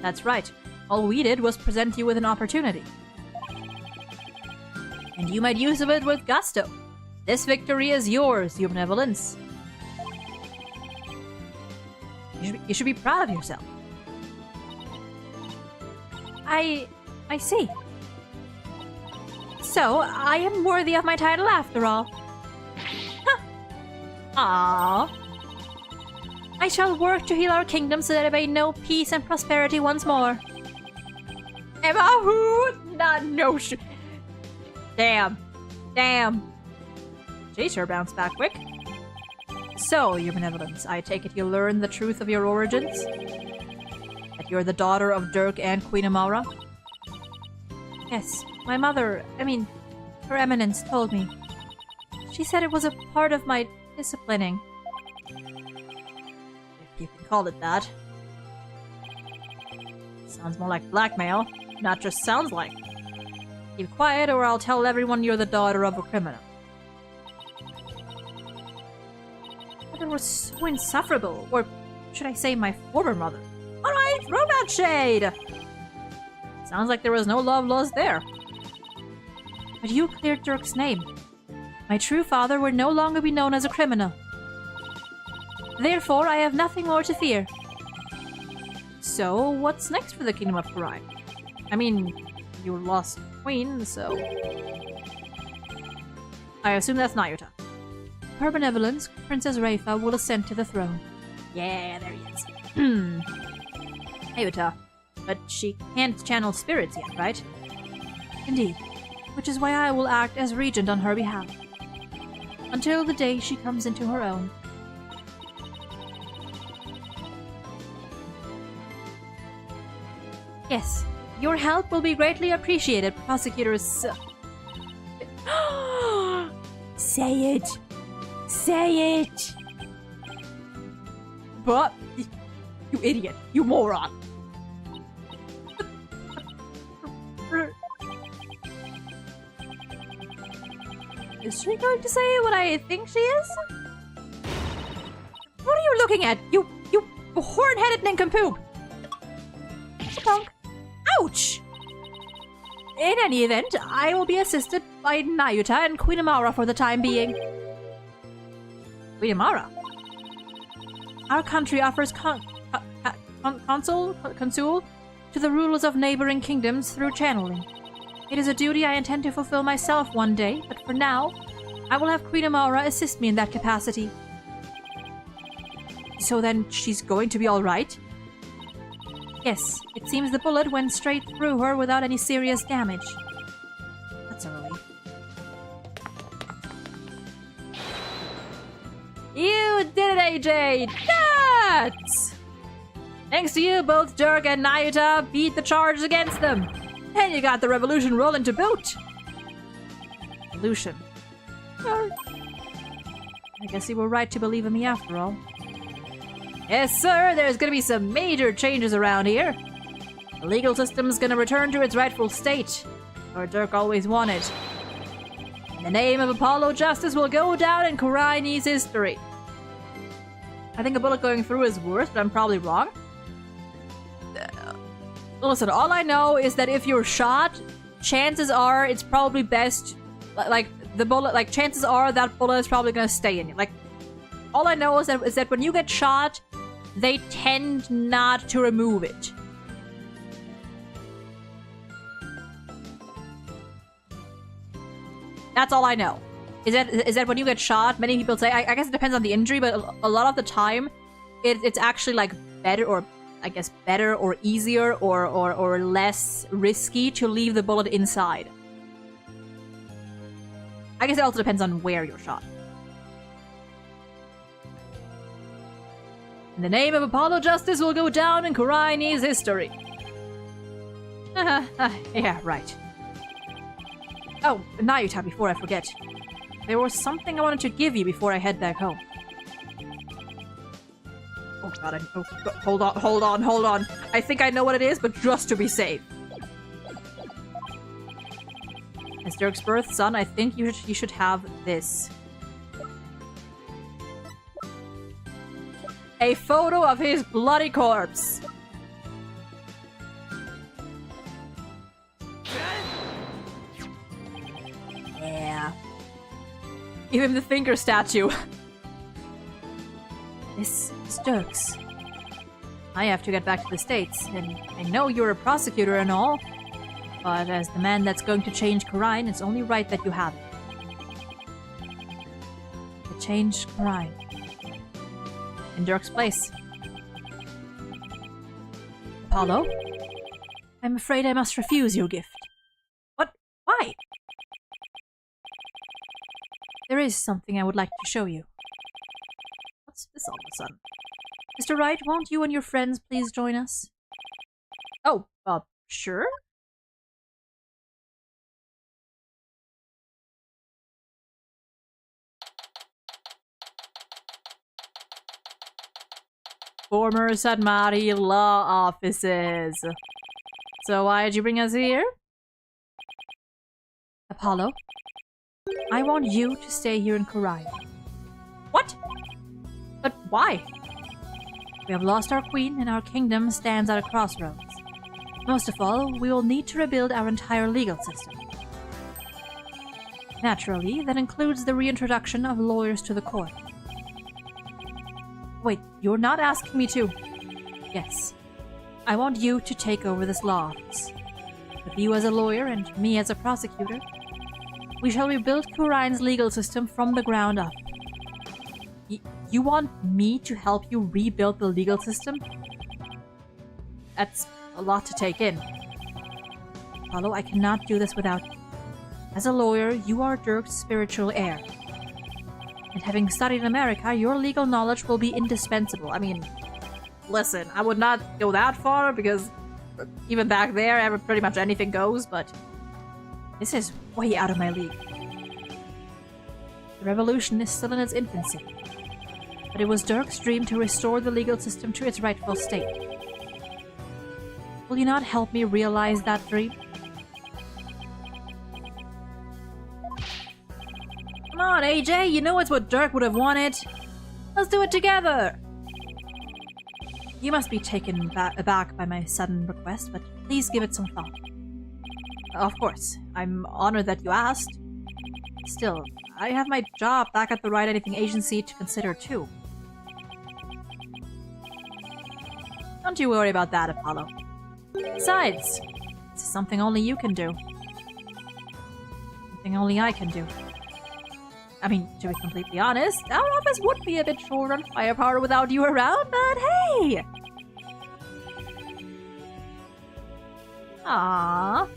That's right. All we did was present you with an opportunity. And you made use of it with gusto. This victory is yours, your benevolence. You should be proud of yourself. I see. So, I am worthy of my title after all. Huh. Aww. I shall work to heal our kingdom so that it may know peace and prosperity once more. Emma who? No. Damn. She sure bounced back quick. So, your benevolence, I take it you learned the truth of your origins? That you're the daughter of Dirk and Queen Amara? Yes, my mother, Her Eminence told me. She said it was a part of my disciplining. If you can call it that. Sounds more like blackmail, not just sounds like. Keep quiet or I'll tell everyone you're the daughter of a criminal. Mother was so insufferable, or should I say my former mother. Alright, throw that shade! Sounds like there was no love lost there. But you cleared Dirk's name. My true father would no longer be known as a criminal. Therefore, I have nothing more to fear. So, what's next for the Kingdom of Karai? You lost Queen, so... I assume that's Nayuta. Her benevolence, Princess Reifa will ascend to the throne. Yeah, there he is. Nayuta. But she can't channel spirits yet, right? Indeed. Which is why I will act as regent on her behalf. until the day she comes into her own. Yes, your help will be greatly appreciated, prosecutors. Say it! Say it! But you idiot, you moron. Is she going to say what I think she is? What are you looking at? You horn-headed nincompoop! Bonk. Ouch! In any event, I will be assisted by Nayuta and Queen Amara for the time being. Queen Amara? Our country offers consul to the rulers of neighboring kingdoms through channeling. It is a duty I intend to fulfill myself one day, but for now, I will have Queen Amara assist me in that capacity. So then, she's going to be alright? Yes, it seems the bullet went straight through her without any serious damage. That's a relief. You did it, AJ! Nuts! Thanks to you, both Dirk and Nayuta beat the charge against them. And you got the revolution rolling to boot. Revolution. I guess you were right to believe in me after all. Yes, sir, there's gonna be some major changes around here. The legal system's gonna return to its rightful state, or Dirk always wanted. And the name of Apollo Justice will go down in Koraini's history. I think a bullet going through is worse, but I'm probably wrong. Listen, all I know is that if you're shot, chances are it's probably best, like, the bullet, like, chances are that bullet is probably gonna stay in you. Like, all I know is that when you get shot, they tend not to remove it. That's all I know. Is that when you get shot, many people say, I guess it depends on the injury, but a lot of the time, it's actually, like, better, or I guess better or easier or less risky to leave the bullet inside. I guess it also depends on where you're shot. In the name of Apollo Justice will go down in Koraini's history. Yeah, right. Oh, Nayuta, before I forget. There was something I wanted to give you before I head back home. Oh god, hold on. I think I know what it is, but just to be safe. As Dirk's birth son, I think you should have this. A photo of his bloody corpse. Yeah. Give him the finger statue. This is Dirk's. I have to get back to the States, and I know you're a prosecutor and all, but as the man that's going to change Korine, it's only right that you have it. To change Korine. In Dirk's place. Apollo? I'm afraid I must refuse your gift. What? Why? There is something I would like to show you. What's this all of a sudden? Mr. Wright, won't you and your friends please join us? Oh, sure? Former Sadmari law offices. So why did you bring us here? Apollo, I want you to stay here in Korine. What? But why? We have lost our queen and our kingdom stands at a crossroads. Most of all, we will need to rebuild our entire legal system. Naturally, that includes the reintroduction of lawyers to the court. Wait, you're not asking me to? Yes. I want you to take over this law office. With you as a lawyer and me as a prosecutor, we shall rebuild Korine's legal system from the ground up. You want me to help you rebuild the legal system? That's a lot to take in. Apollo, I cannot do this without you. As a lawyer, you are Dirk's spiritual heir. And having studied in America, your legal knowledge will be indispensable. I mean, listen, I would not go that far because even back there, pretty much anything goes, but this is way out of my league. The revolution is still in its infancy, but it was Dirk's dream to restore the legal system to its rightful state. Will you not help me realize that dream? Come on, AJ, you know it's what Dirk would have wanted. Let's do it together! You must be taken aback by my sudden request, but please give it some thought. Of course, I'm honored that you asked. Still, I have my job back at the Write Anything agency to consider too. Don't you worry about that, Apollo. Besides, this is something only you can do. Something only I can do. I mean, to be completely honest, our office would be a bit short on firepower without you around, but hey! Aww.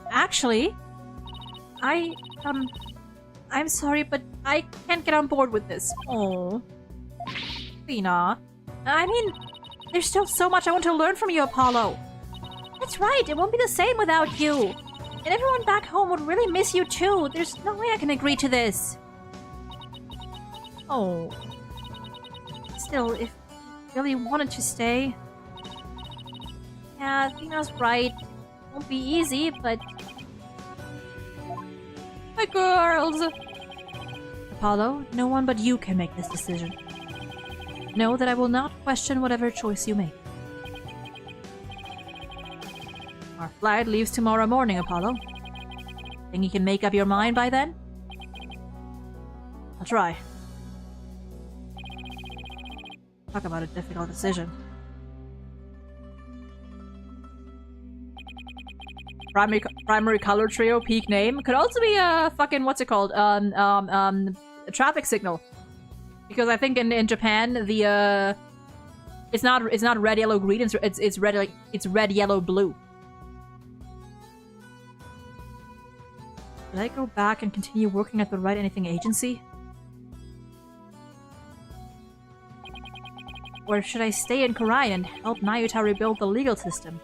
Actually, I'm sorry, but I can't get on board with this. Oh. Fina. I mean, there's still so much I want to learn from you, Apollo. That's right, it won't be the same without you. And everyone back home would really miss you too. There's no way I can agree to this. Oh. Still, if you really wanted to stay... Yeah, Fina's right. It won't be easy, but... My girls! Apollo, no one but you can make this decision. Know that I will not question whatever choice you make. Our flight leaves tomorrow morning, Apollo. Think you can make up your mind by then? I'll try. Talk about a difficult decision. Primary color trio, peak name. Could also be a fucking, what's it called? A traffic signal. Because I think in Japan the it's not red, yellow, green. It's red, like it's red, yellow, blue. Should I go back and continue working at the Write Anything agency? Or should I stay in Karai and help Nayuta rebuild the legal system?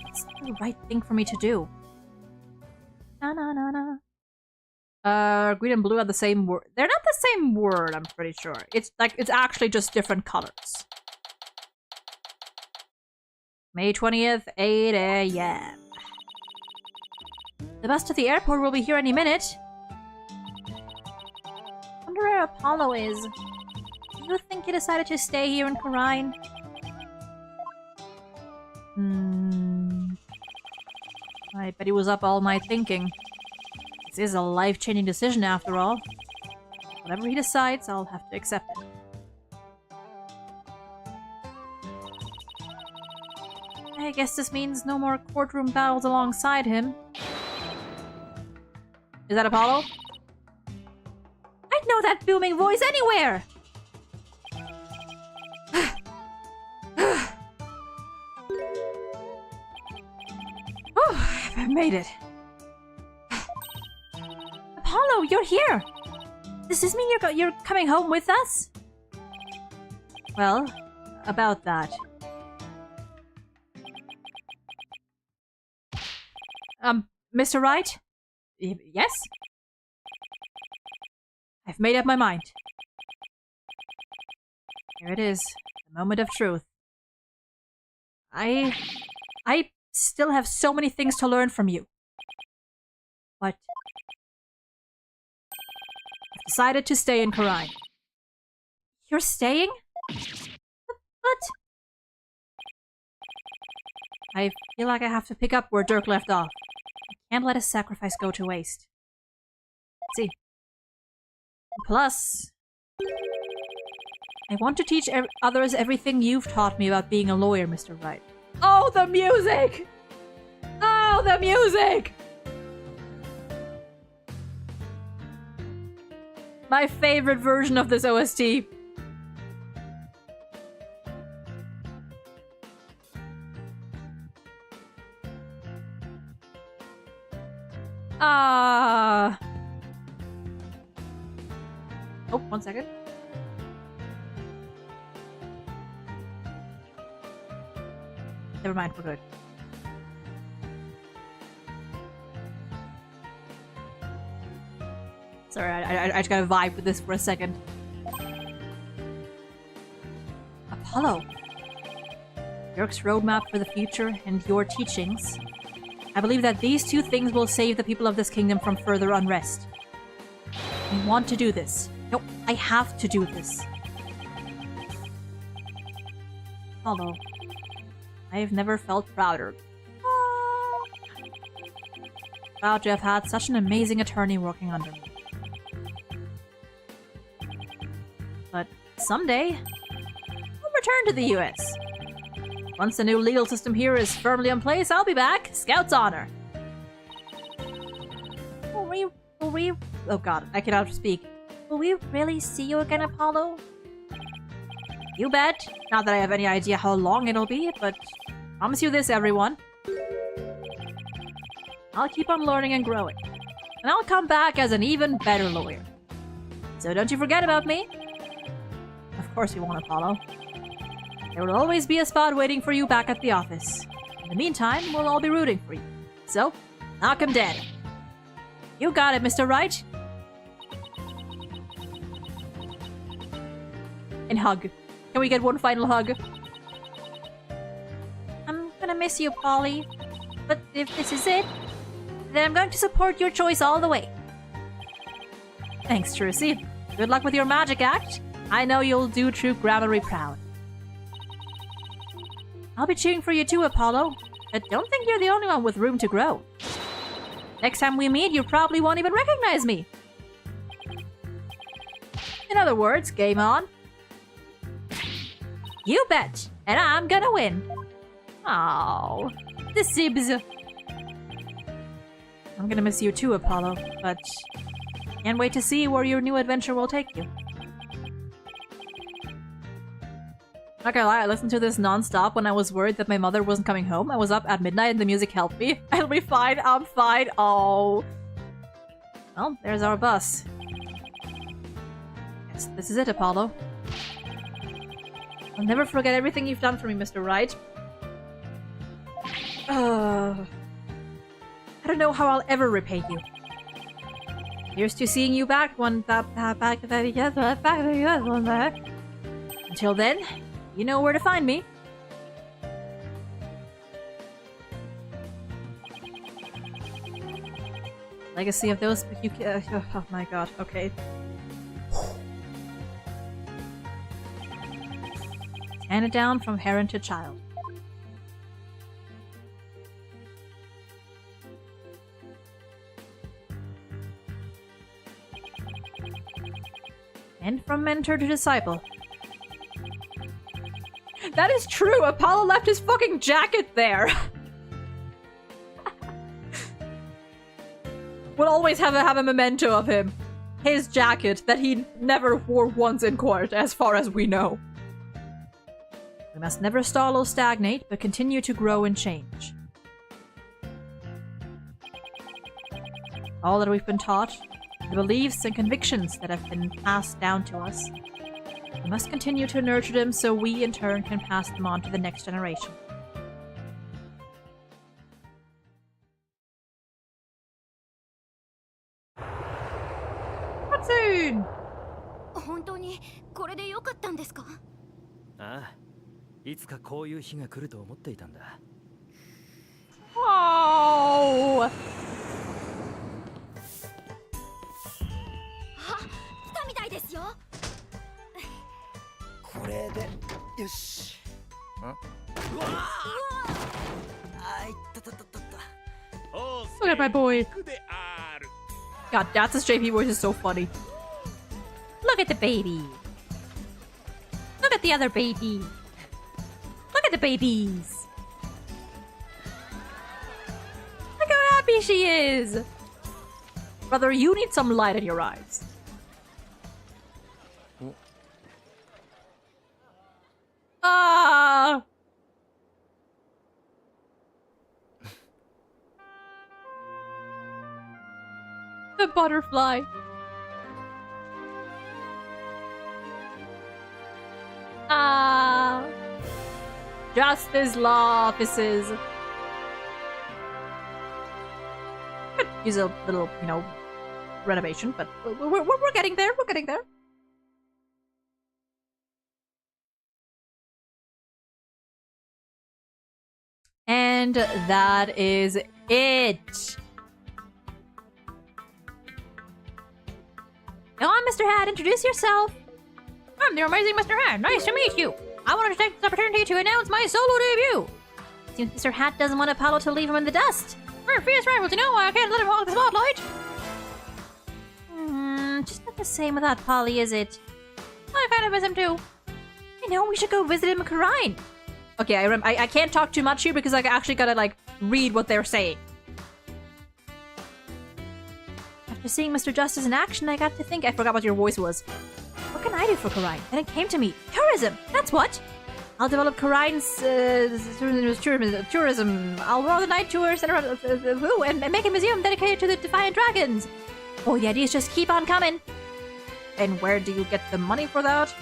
It's the right thing for me to do. Green and blue are the same word. They're not the same word, I'm pretty sure. It's actually just different colors. May 20th, 8 a.m. The bus to the airport will be here any minute. Wonder where Apollo is. Do you think he decided to stay here in Karine? I bet he was up all night thinking. This is a life-changing decision after all. Whatever he decides, I'll have to accept it. I guess this means no more courtroom battles alongside him. Is that Apollo? I'd know that booming voice anywhere! Oh, I made it. Apollo, you're here! Does this mean you're coming home with us? Well, about that. Mr. Wright? Yes? I've made up my mind. Here it is, the moment of truth. I still have so many things to learn from you. But I've decided to stay in Karine. You're staying? But I feel like I have to pick up where Dirk left off. I can't let his sacrifice go to waste. Let's see. Plus, I want to teach others everything you've taught me about being a lawyer, Mr. Wright. Oh, the music! Oh, the music! My favorite version of this OST. Oh, 1 second. Never mind, we're good. Sorry, I just gotta vibe with this for a second. Apollo. Yerk's roadmap for the future and your teachings. I believe that these two things will save the people of this kingdom from further unrest. I want to do this. No, I have to do this. Apollo. I have never felt prouder. Proud to have had such an amazing attorney working under me. But someday, I'll return to the US. Once the new legal system here is firmly in place, I'll be back. Scout's honor. Will we... Oh god, I cannot speak. Will we really see you again, Apollo? You bet. Not that I have any idea how long it'll be, but promise you this, everyone. I'll keep on learning and growing. And I'll come back as an even better lawyer. So don't you forget about me. Of course you won't, Apollo. There will always be a spot waiting for you back at the office. In the meantime, we'll all be rooting for you. So, knock him dead. You got it, Mr. Wright. And hug. Can we get one final hug? I'm gonna miss you, Polly. But if this is it, then I'm going to support your choice all the way. Thanks, Trucy. Good luck with your magic act. I know you'll do True Gramarye proud. I'll be cheering for you too, Apollo. But don't think you're the only one with room to grow. Next time we meet, you probably won't even recognize me. In other words, game on. You bet! And I'm gonna win! Oh, the Sibs. I'm gonna miss you too, Apollo, but can't wait to see where your new adventure will take you. Not gonna lie, I listened to this non-stop when I was worried that my mother wasn't coming home. I was up at midnight and the music helped me. I'll be fine, I'm fine. Oh. Well, there's our bus. Yes, this is it, Apollo. I'll never forget everything you've done for me, Mr. Wright. I don't know how I'll ever repay you. Here's to seeing you back one back. Until then, you know where to find me. Legacy of those you oh my god, okay. Hand it down from parent to child. And from mentor to disciple. That is true! Apollo left his fucking jacket there! We'll always have a memento of him. His jacket that he never wore once in court, as far as we know. We must never stall or stagnate, but continue to grow and change. All that we've been taught, the beliefs and convictions that have been passed down to us, we must continue to nurture them so we, in turn, can pass them on to the next generation. Cutscene! 本当にこれで良かったんですか？ああ、いつかこういう日が来ると思っていたんだ。Oh! あ、来たみたいですよ。これでよし。うわあ、いったたたたた。 Look at my boy. God, Dats's JP voice is so funny. Look at the baby. Look at the other baby. Look at the babies. Look how happy she is. Brother, you need some light in your eyes. Ah! The butterfly. Justice law offices. Could use a little, you know, renovation, but we're getting there. We're getting there. And that is it. Go on, Mr. Hat, introduce yourself. I'm the amazing Mr. Hat. Nice to meet you. I wanted to take this opportunity to announce my solo debut. Seems Mr. Hat doesn't want Apollo to leave him in the dust. We're fierce rivals, you know. I can't let him hog the spotlight. Just not the same without Polly, is it? I kind of miss him too. You know, we should go visit him in Karine. Okay, I can't talk too much here because I actually gotta, like, read what they're saying. After seeing Mr. Justice in action, I got to think. I forgot what your voice was. What can I do for Karine? And it came to me. Tourism! That's what! I'll develop Karine's tourism. I'll run the night tours and make a museum dedicated to the Defiant Dragons. Oh, the ideas just keep on coming. And where do you get the money for that?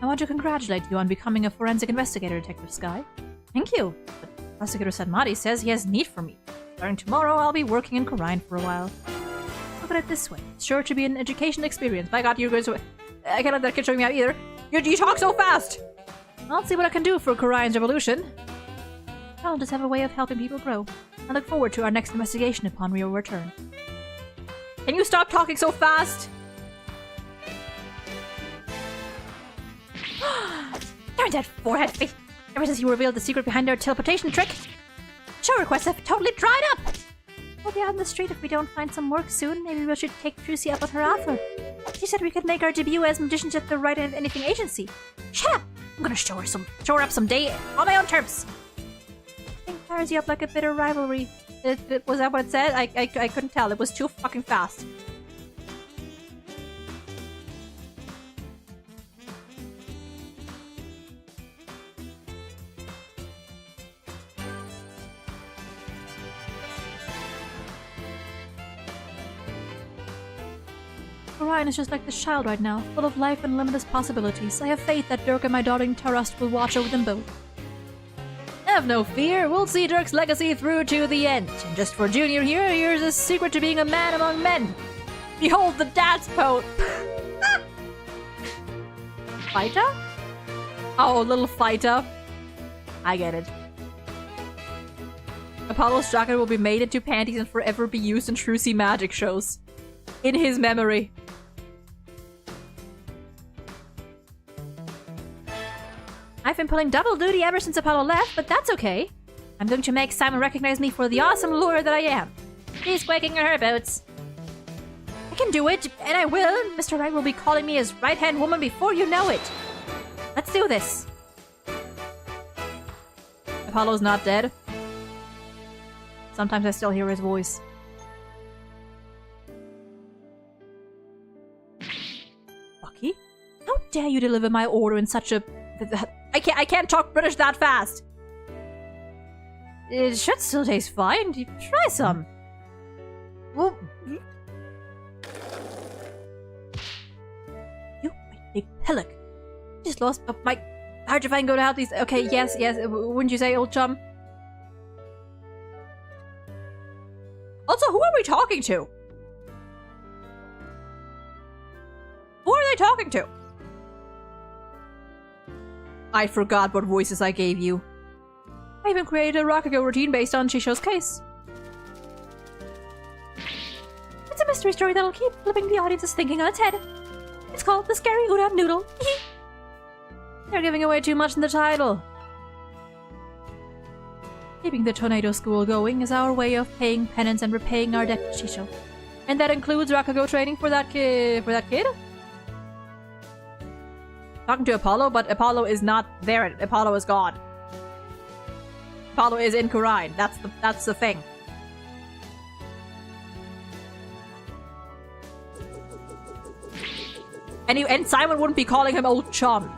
I want to congratulate you on becoming a forensic investigator, Detective Sky. Thank you. But Prosecutor Sanmati says he has need for me. Starting tomorrow, I'll be working in Karine for a while. Look at it this way. It's sure to be an education experience. By God, you're going to... I can't let that kid showing me out either. You talk so fast! I'll see what I can do for Karine's revolution. I'll just have a way of helping people grow. I look forward to our next investigation upon your return. Can you stop talking so fast? Darn that forehead face! Ever since you revealed the secret behind our teleportation trick, show requests have totally dried up! We'll be out on the street if we don't find some work soon. Maybe we should take Trucy up on her offer. She said we could make our debut as magicians at the Right Anything agency. Shut up! I'm gonna show her up someday on my own terms. I think fires you up like a bitter rivalry. Was that what it said? I couldn't tell. It was too fucking fast. Orion is just like this child right now, full of life and limitless possibilities. I have faith that Dirk and my darling Tarust will watch over them both. Have no fear, we'll see Dirk's legacy through to the end. And just for Junior here, here's a secret to being a man among men. Behold the dad's poet. Fighter? Oh, little fighter. I get it. Apollo's jacket will be made into panties and forever be used in Trucy magic shows. In his memory. I've been pulling double duty ever since Apollo left, but that's okay. I'm going to make Simon recognize me for the awesome lawyer that I am. She's quaking in her boots. I can do it, and I will. Mr. Wright will be calling me his right-hand woman before you know it. Let's do this. Apollo's not dead. Sometimes I still hear his voice. Bucky? How dare you deliver my order in such a... I can't talk British that fast. It should still taste fine. Try some. Well, you big pillock. Just lost my... How'd you find go to help these... Okay, yes. Wouldn't you say, old chum? Also, who are we talking to? Who are they talking to? I forgot what voices I gave you. I even created a Rakugo routine based on Shisho's case. It's a mystery story that'll keep flipping the audience's thinking on its head. It's called The Scary Udon Noodle. They're giving away too much in the title. Keeping the Tornado School going is our way of paying penance and repaying our debt to Shisho. And that includes Rakugo training for that kid? Talking to Apollo, but Apollo is not there. Apollo is gone. Apollo is in Karine. That's the thing. And Simon wouldn't be calling him old chum.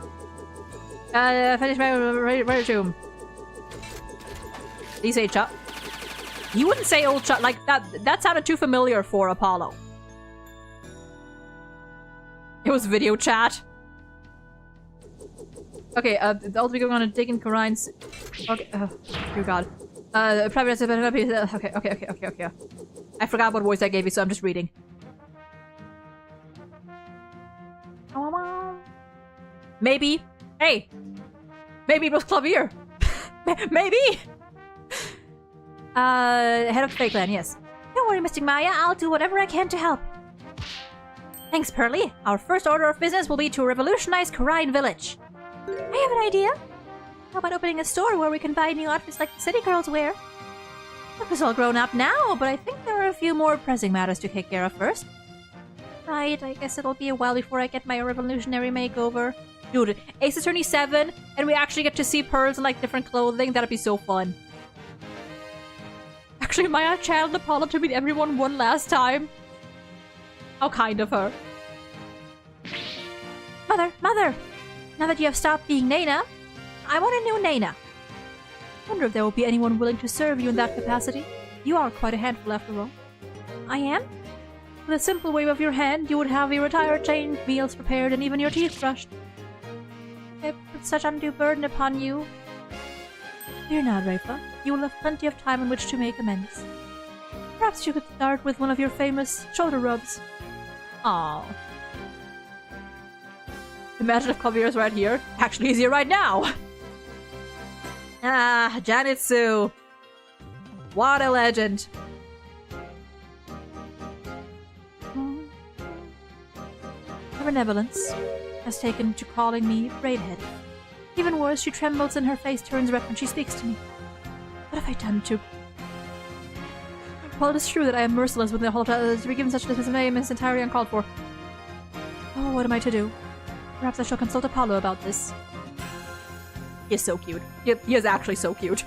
Finish my resume. Did he say Chuck? You wouldn't say old Chuck. Like, that sounded too familiar for Apollo. It was video chat. Okay, also going on a dig in Karine's. Okay, dear God. Okay. I forgot what voice I gave you, so I'm just reading. Maybe. Hey! Maybe it was Clavier! Maybe! Head of Fake Land, yes. Don't worry, Mystic Maya. I'll do whatever I can to help. Thanks, Pearly. Our first order of business will be to revolutionize Karine Village. I have an idea. How about opening a store where we can buy new outfits like the city girls wear? Look, is all grown up now, but I think there are a few more pressing matters to take care of first. Right, I guess it'll be a while before I get my revolutionary makeover. Dude, Ace Attorney 7, and we actually get to see Pearls in like different clothing. That'd be so fun. Actually, Maya channeled Apollo to meet everyone one last time. How kind of her. Mother! Now that you have stopped being Nana, I want a new Nana. Wonder if there will be anyone willing to serve you in that capacity. You are quite a handful after all. I am? With a simple wave of your hand, you would have your attire changed, meals prepared, and even your teeth brushed. I put such undue burden upon you. Fear not, Rafa. You will have plenty of time in which to make amends. Perhaps you could start with one of your famous shoulder rubs. Aww. Imagine if Klavier's right here. Actually, he's here right now! Ah, Janitsu. What a legend. Her benevolence has taken to calling me Braidhead. Even worse, she trembles and her face turns red when she speaks to me. What have I done to... Well, it is true that I am merciless with the whole to be given such a name is entirely uncalled for. Oh, what am I to do? Perhaps I shall consult Apollo about this. He is so cute. He is actually so cute.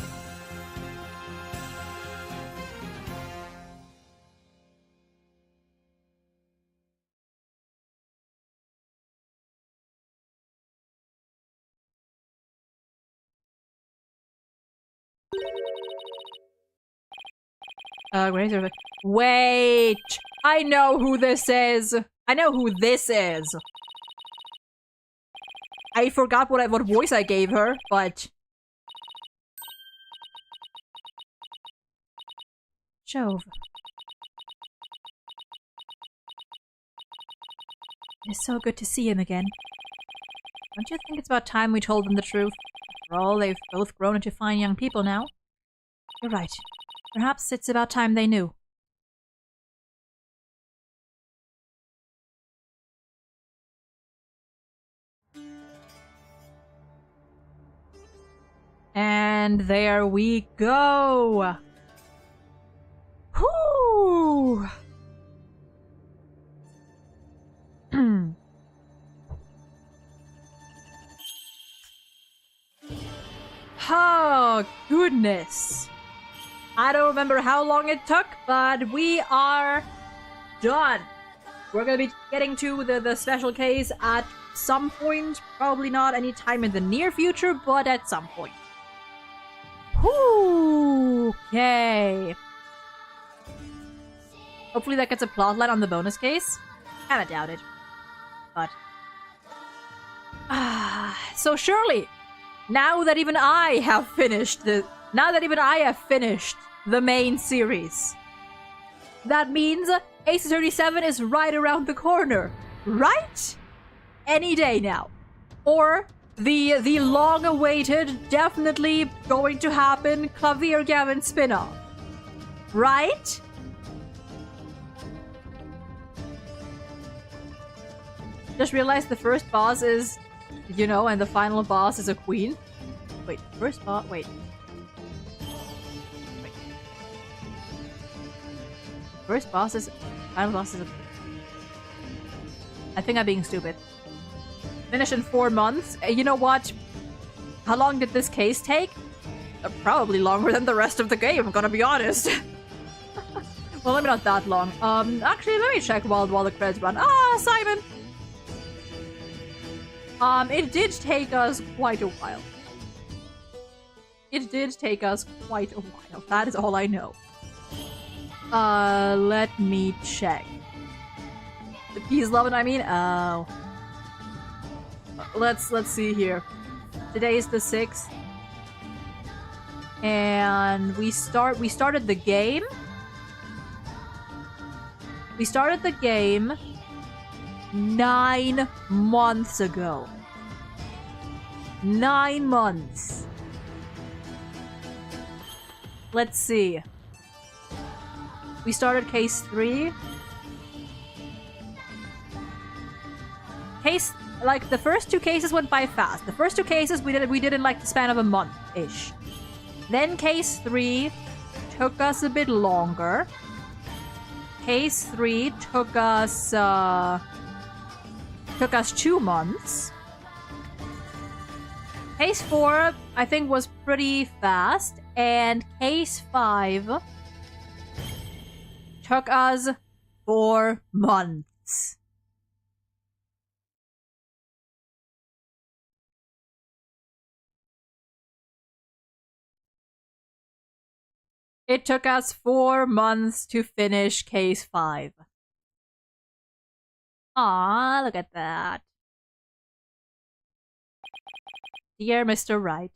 Wait! I know who this is! I know who this is! I forgot what voice I gave her, but... Jove. It is so good to see him again. Don't you think it's about time we told them the truth? After all, they've both grown into fine young people now. You're right. Perhaps it's about time they knew. And there we go! Whoo! Oh, goodness. I don't remember how long it took, but we are done. We're gonna be getting to the special case at some point. Probably not any time in the near future, but at some point. Okay. Hopefully that gets a plotline on the bonus case. Kinda doubt it. But... so surely, now that even I have finished the main series, that means Ace 37 is right around the corner, right? Any day now. Or the long-awaited, definitely going to happen Clavier Gavin spin-off, right? Just realized the first boss is, you know, and the final boss is a queen. Wait, first boss, wait. First boss is... Final boss is a... I think I'm being stupid. Finish in 4 months? You know what? How long did this case take? Probably longer than the rest of the game, I'm gonna be honest. Well, maybe not that long. Actually, let me check while the credits run. Ah, Simon! It did take us quite a while. It did take us quite a while. That is all I know. Let me check. The peace loving, I mean? Oh. Let's see here. Today is the 6th. And we started the game. We started the game 9 months ago. 9 months. Let's see. We started case 3. Like, the first 2 cases went by fast. The first 2 cases we did in like the span of a month-ish. Then case 3 took us a bit longer. Case 3 took us 2 months. Case 4, I think, was pretty fast. And case 5 took us 4 months. It took us 4 months to finish case 5. Aw, look at that. Dear Mr. Wright.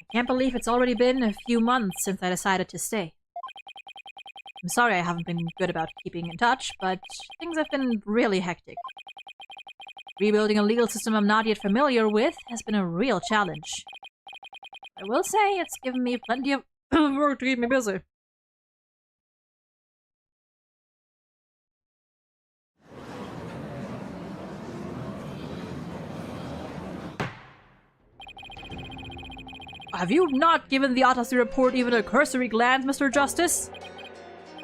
I can't believe it's already been a few months since I decided to stay. I'm sorry I haven't been good about keeping in touch, but things have been really hectic. Rebuilding a legal system I'm not yet familiar with has been a real challenge. I will say it's given me plenty of work to keep me busy. Have you not given the autopsy report even a cursory glance, Mr. Justice?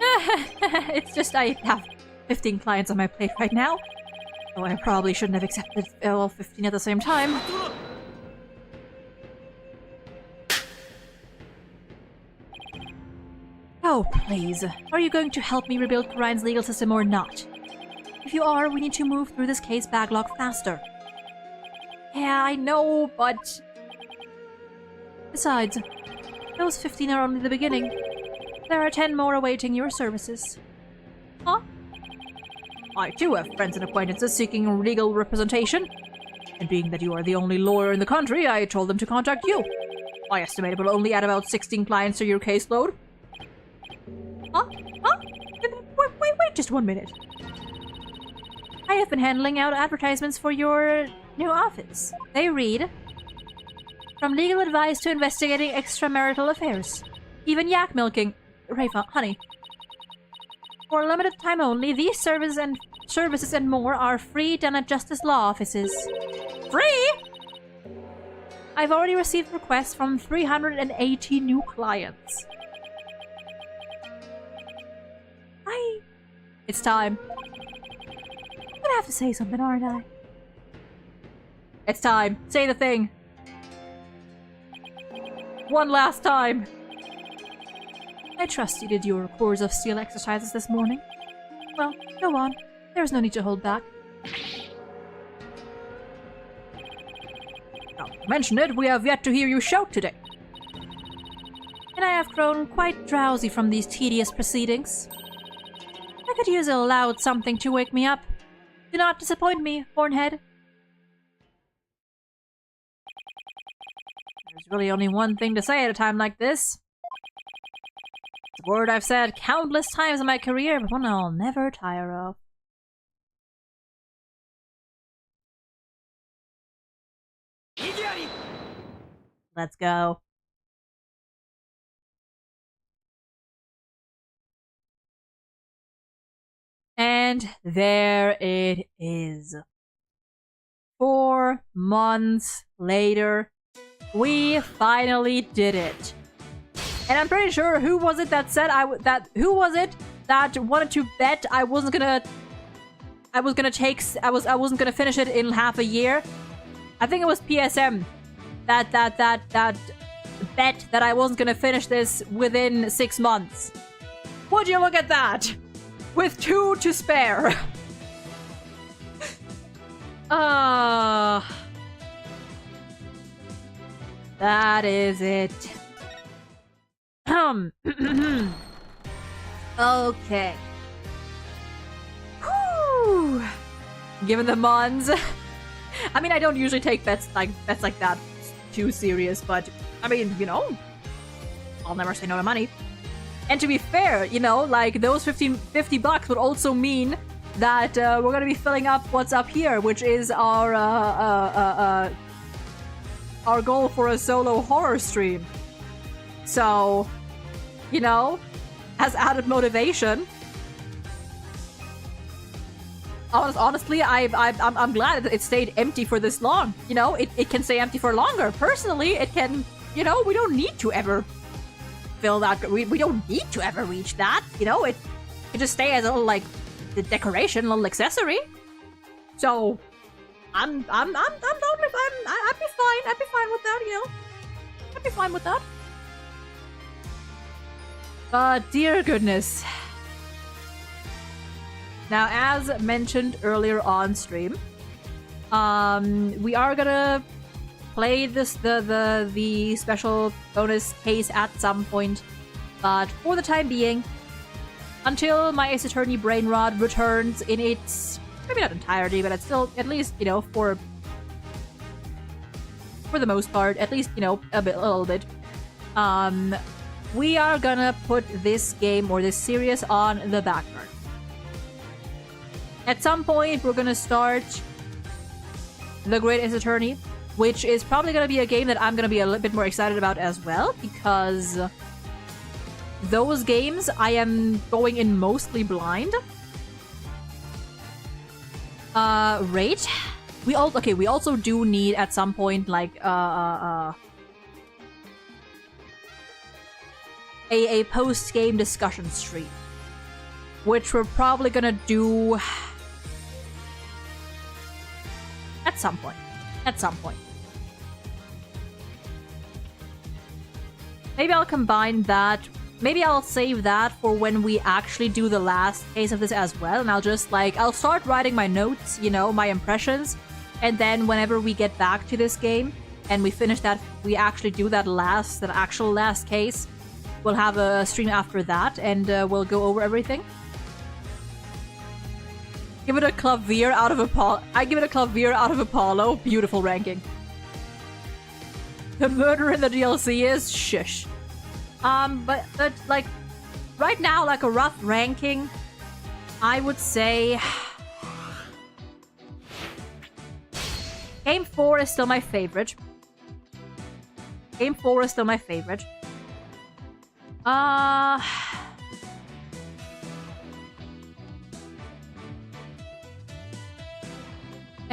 It's just I have 15 clients on my plate right now. Though I probably shouldn't have accepted all 15 at the same time. Oh, please. Are you going to help me rebuild Ryan's legal system or not? If you are, we need to move through this case backlog faster. Yeah, I know, but... Besides, those 15 are only the beginning. There are 10 more awaiting your services. Huh? I too have friends and acquaintances seeking legal representation. And being that you are the only lawyer in the country, I told them to contact you. I estimate it will only add about 16 clients to your caseload. Huh? Huh? Wait just 1 minute. I have been handling out advertisements for your new office. They read, from legal advice to investigating extramarital affairs. Even yak milking. Rafa, honey. For a limited time only, these services and more are free done at Justice Law offices. Free? I've already received requests from 380 new clients. It's time. I'm gonna have to say something, aren't I? It's time. Say the thing. One last time. I trust you did your course of steel exercises this morning. Well, go on. There's no need to hold back. Now to mention it, we have yet to hear you shout today. And I have grown quite drowsy from these tedious proceedings. I could use a loud something to wake me up. Do not disappoint me, Hornhead. There's really only one thing to say at a time like this. It's a word I've said countless times in my career, but one I'll never tire of. Let's go. And there it is. 4 months later, we finally did it. And I'm pretty sure who was it that said who was it that wanted to bet I wasn't gonna finish it in half a year? I think it was PSM that bet that I wasn't gonna finish this within 6 months. Would you look at that? With 2 to spare. That is it. Okay. Whew. Given the mons. I mean, I don't usually take bets like that too serious, but I mean, you know, I'll never say no to money. And to be fair, you know, like those $50 would also mean that we're gonna be filling up what's up here, which is our goal for a solo horror stream. So, you know, as added motivation. Honestly, I'm glad it stayed empty for this long. You know, it can stay empty for longer. Personally, it can, you know, we don't need to ever fill that. We don't need to ever reach that. You know, it just stay as a little, like, the decoration, a little accessory. So, I'm totally fine. I'd be fine. I'd be fine with that, you know. I'd be fine with that. But dear goodness. Now, as mentioned earlier on stream, we are gonna play the special bonus case at some point, but for the time being, until my Ace Attorney Brain Rod returns in its, maybe not entirety, but it's still, at least, you know, for the most part, at least, you know, a little bit, we are gonna put this game, or this series, on the back burner. At some point, we're gonna start The Great Ace Attorney, which is probably gonna be a game that I'm gonna be a little bit more excited about as well, because those games I am going in mostly blind. Rate. We also do need at some point, like, a post-game discussion stream, which we're probably gonna do at some point. At some point. Maybe I'll combine that. Maybe I'll save that for when we actually do the last case of this as well, and I'll just, like, I'll start writing my notes, you know, my impressions, and then whenever we get back to this game and we finish that, we actually do that actual last case, we'll have a stream after that, and we'll go over everything. Give it a clavier out of Apollo. I give it a clavier out of Apollo. Beautiful ranking. The murder in the DLC is shush. But like, right now, like a rough ranking, I would say Game 4 is still my favorite. Game 4 is still my favorite. And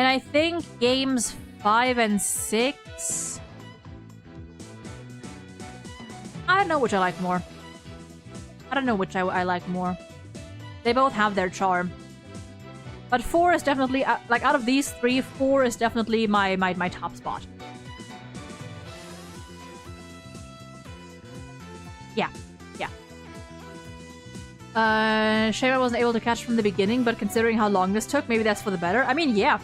I think games 5 and 6... I don't know which I like more. I don't know which I like more. They both have their charm. But 4 is definitely... like, out of these 3, 4 is definitely my top spot. Yeah. Shame I wasn't able to catch from the beginning, but considering how long this took, maybe that's for the better. I mean, yeah.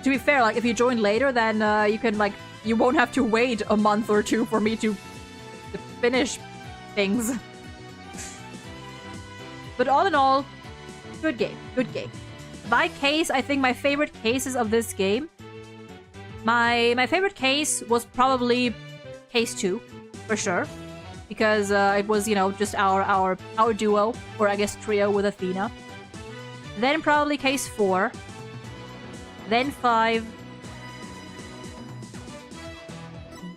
To be fair, like, if you join later, then you can, like, you won't have to wait a month or two for me to finish things. But all in all, good game. Good game. By case, I think my favorite cases of this game... My favorite case was probably case 2, for sure. Because it was, you know, just our duo, or I guess trio with Athena. Then probably case 4. Then 5.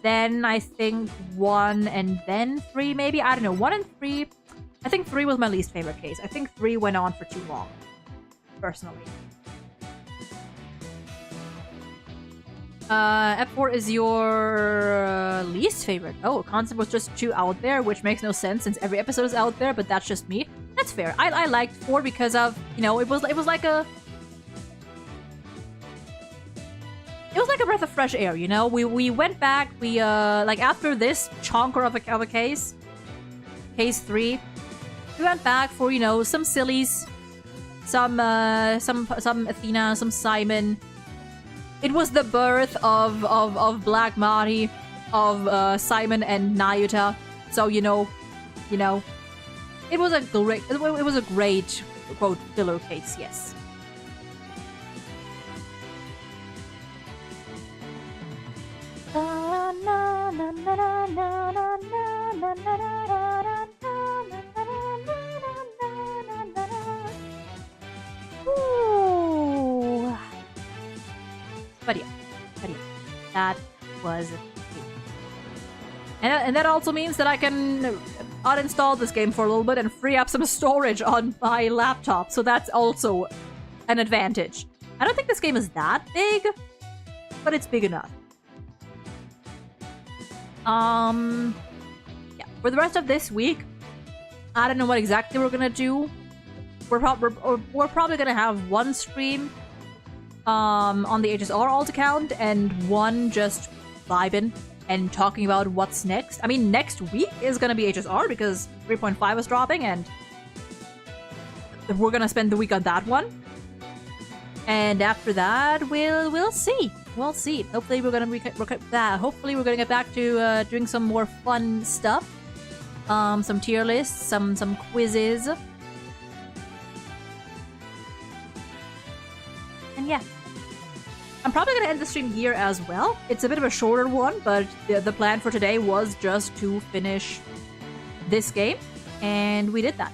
Then I think 1, and then 3 maybe? I don't know. 1 and 3. I think 3 was my least favorite case. I think 3 went on for too long. Personally. F4 is your least favorite. Oh, concept was just too out there, which makes no sense since every episode is out there, but that's just me. That's fair. I liked 4 because of, you know, it was like a... It was like a breath of fresh air, you know? We went back, we, like, after this chonker of a case, case 3, we went back for, you know, some sillies, some Athena, some Simon. It was the birth of Black Marty. of Simon and Nayuta. So you know, it was a great quote filler case. Yes. Ooh. But yeah, that was it. And that also means that I can uninstall this game for a little bit and free up some storage on my laptop, so that's also an advantage. I don't think this game is that big, but it's big enough. Yeah, for the rest of this week, I don't know what exactly we're gonna do. We're probably gonna have one stream on the HSR alt account and one just vibing and talking about what's next. I mean, next week is gonna be HSR because 3.5 is dropping, and we're gonna spend the week on that one. And after that, we'll see. We'll see. Hopefully, we're gonna hopefully we're gonna get back to doing some more fun stuff. Some tier lists, some quizzes, and yeah. I'm probably gonna end the stream here as well. It's a bit of a shorter one, but the plan for today was just to finish this game, and we did that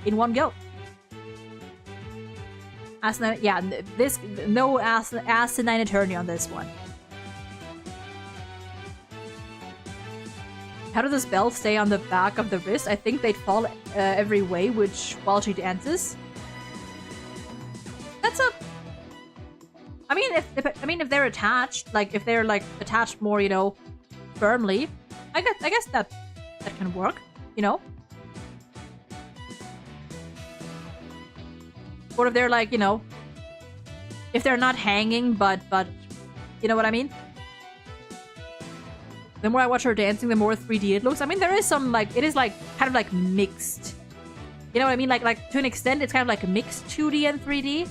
in one go. Yeah, no asinine attorney on this one. How does this belt stay on the back of the wrist? I think they'd fall every way, while she dances. That's a. I mean, if they're attached, like if they're like attached more, firmly, I guess that can work, Or if they're like, if they're not hanging, but you know what I mean? The more I watch her dancing, the more 3D it looks. I mean, there is some it is like kind of like mixed. You know what I mean? Like to an extent, it's kind of like mixed 2D and 3D.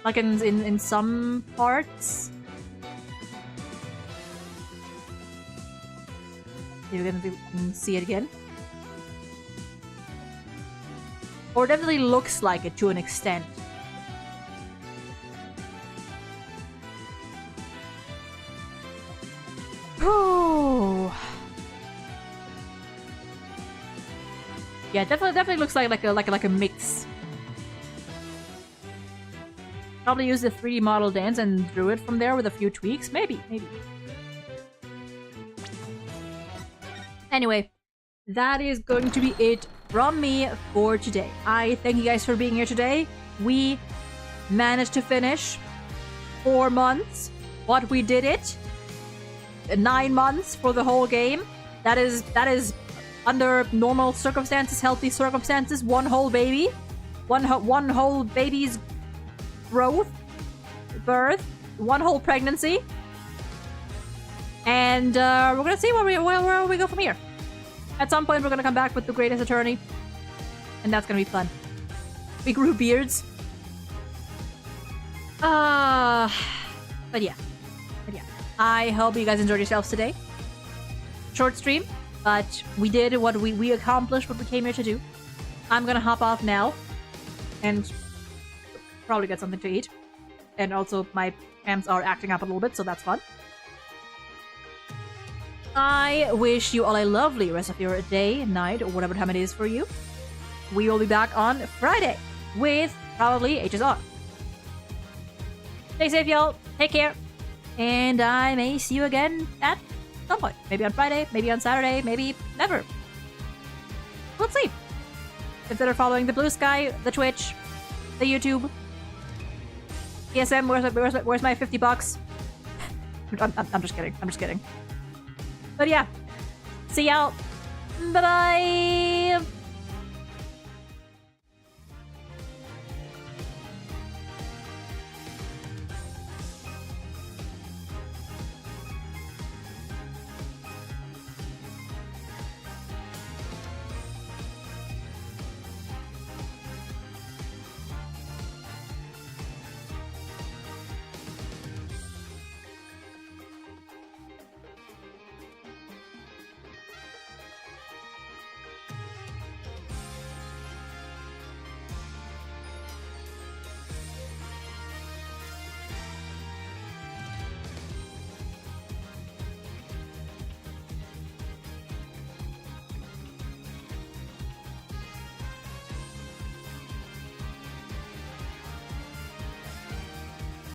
Like in some parts. You're gonna see it again. Or it definitely looks like it to an extent. Oh. Yeah, definitely looks like a mix. Probably use the 3D model dance and drew it from there with a few tweaks. Maybe. Anyway, that is going to be it from me for today. I thank you guys for being here today. We managed to finish 4 months, but we did it. 9 months for the whole game. That is under normal circumstances, healthy circumstances, one whole baby. One whole baby's birth, one whole pregnancy, and we're gonna see where we go from here. At some point, we're gonna come back with the greatest attorney, and that's gonna be fun. We grew beards. But yeah. I hope you guys enjoyed yourselves today. Short stream, but we did what we accomplished what we came here to do. I'm gonna hop off now, and probably get something to eat. And also, my hands are acting up a little bit, so that's fun. I wish you all a lovely rest of your day, night, or whatever time it is for you. We will be back on Friday with probably HSR. Stay safe, y'all. Take care. And I may see you again at some point. Maybe on Friday, maybe on Saturday, maybe never. Let's see. Consider following the Blue Sky, the Twitch, the YouTube. ESM, where's my $50? I'm just kidding. But yeah. See y'all. Bye-bye.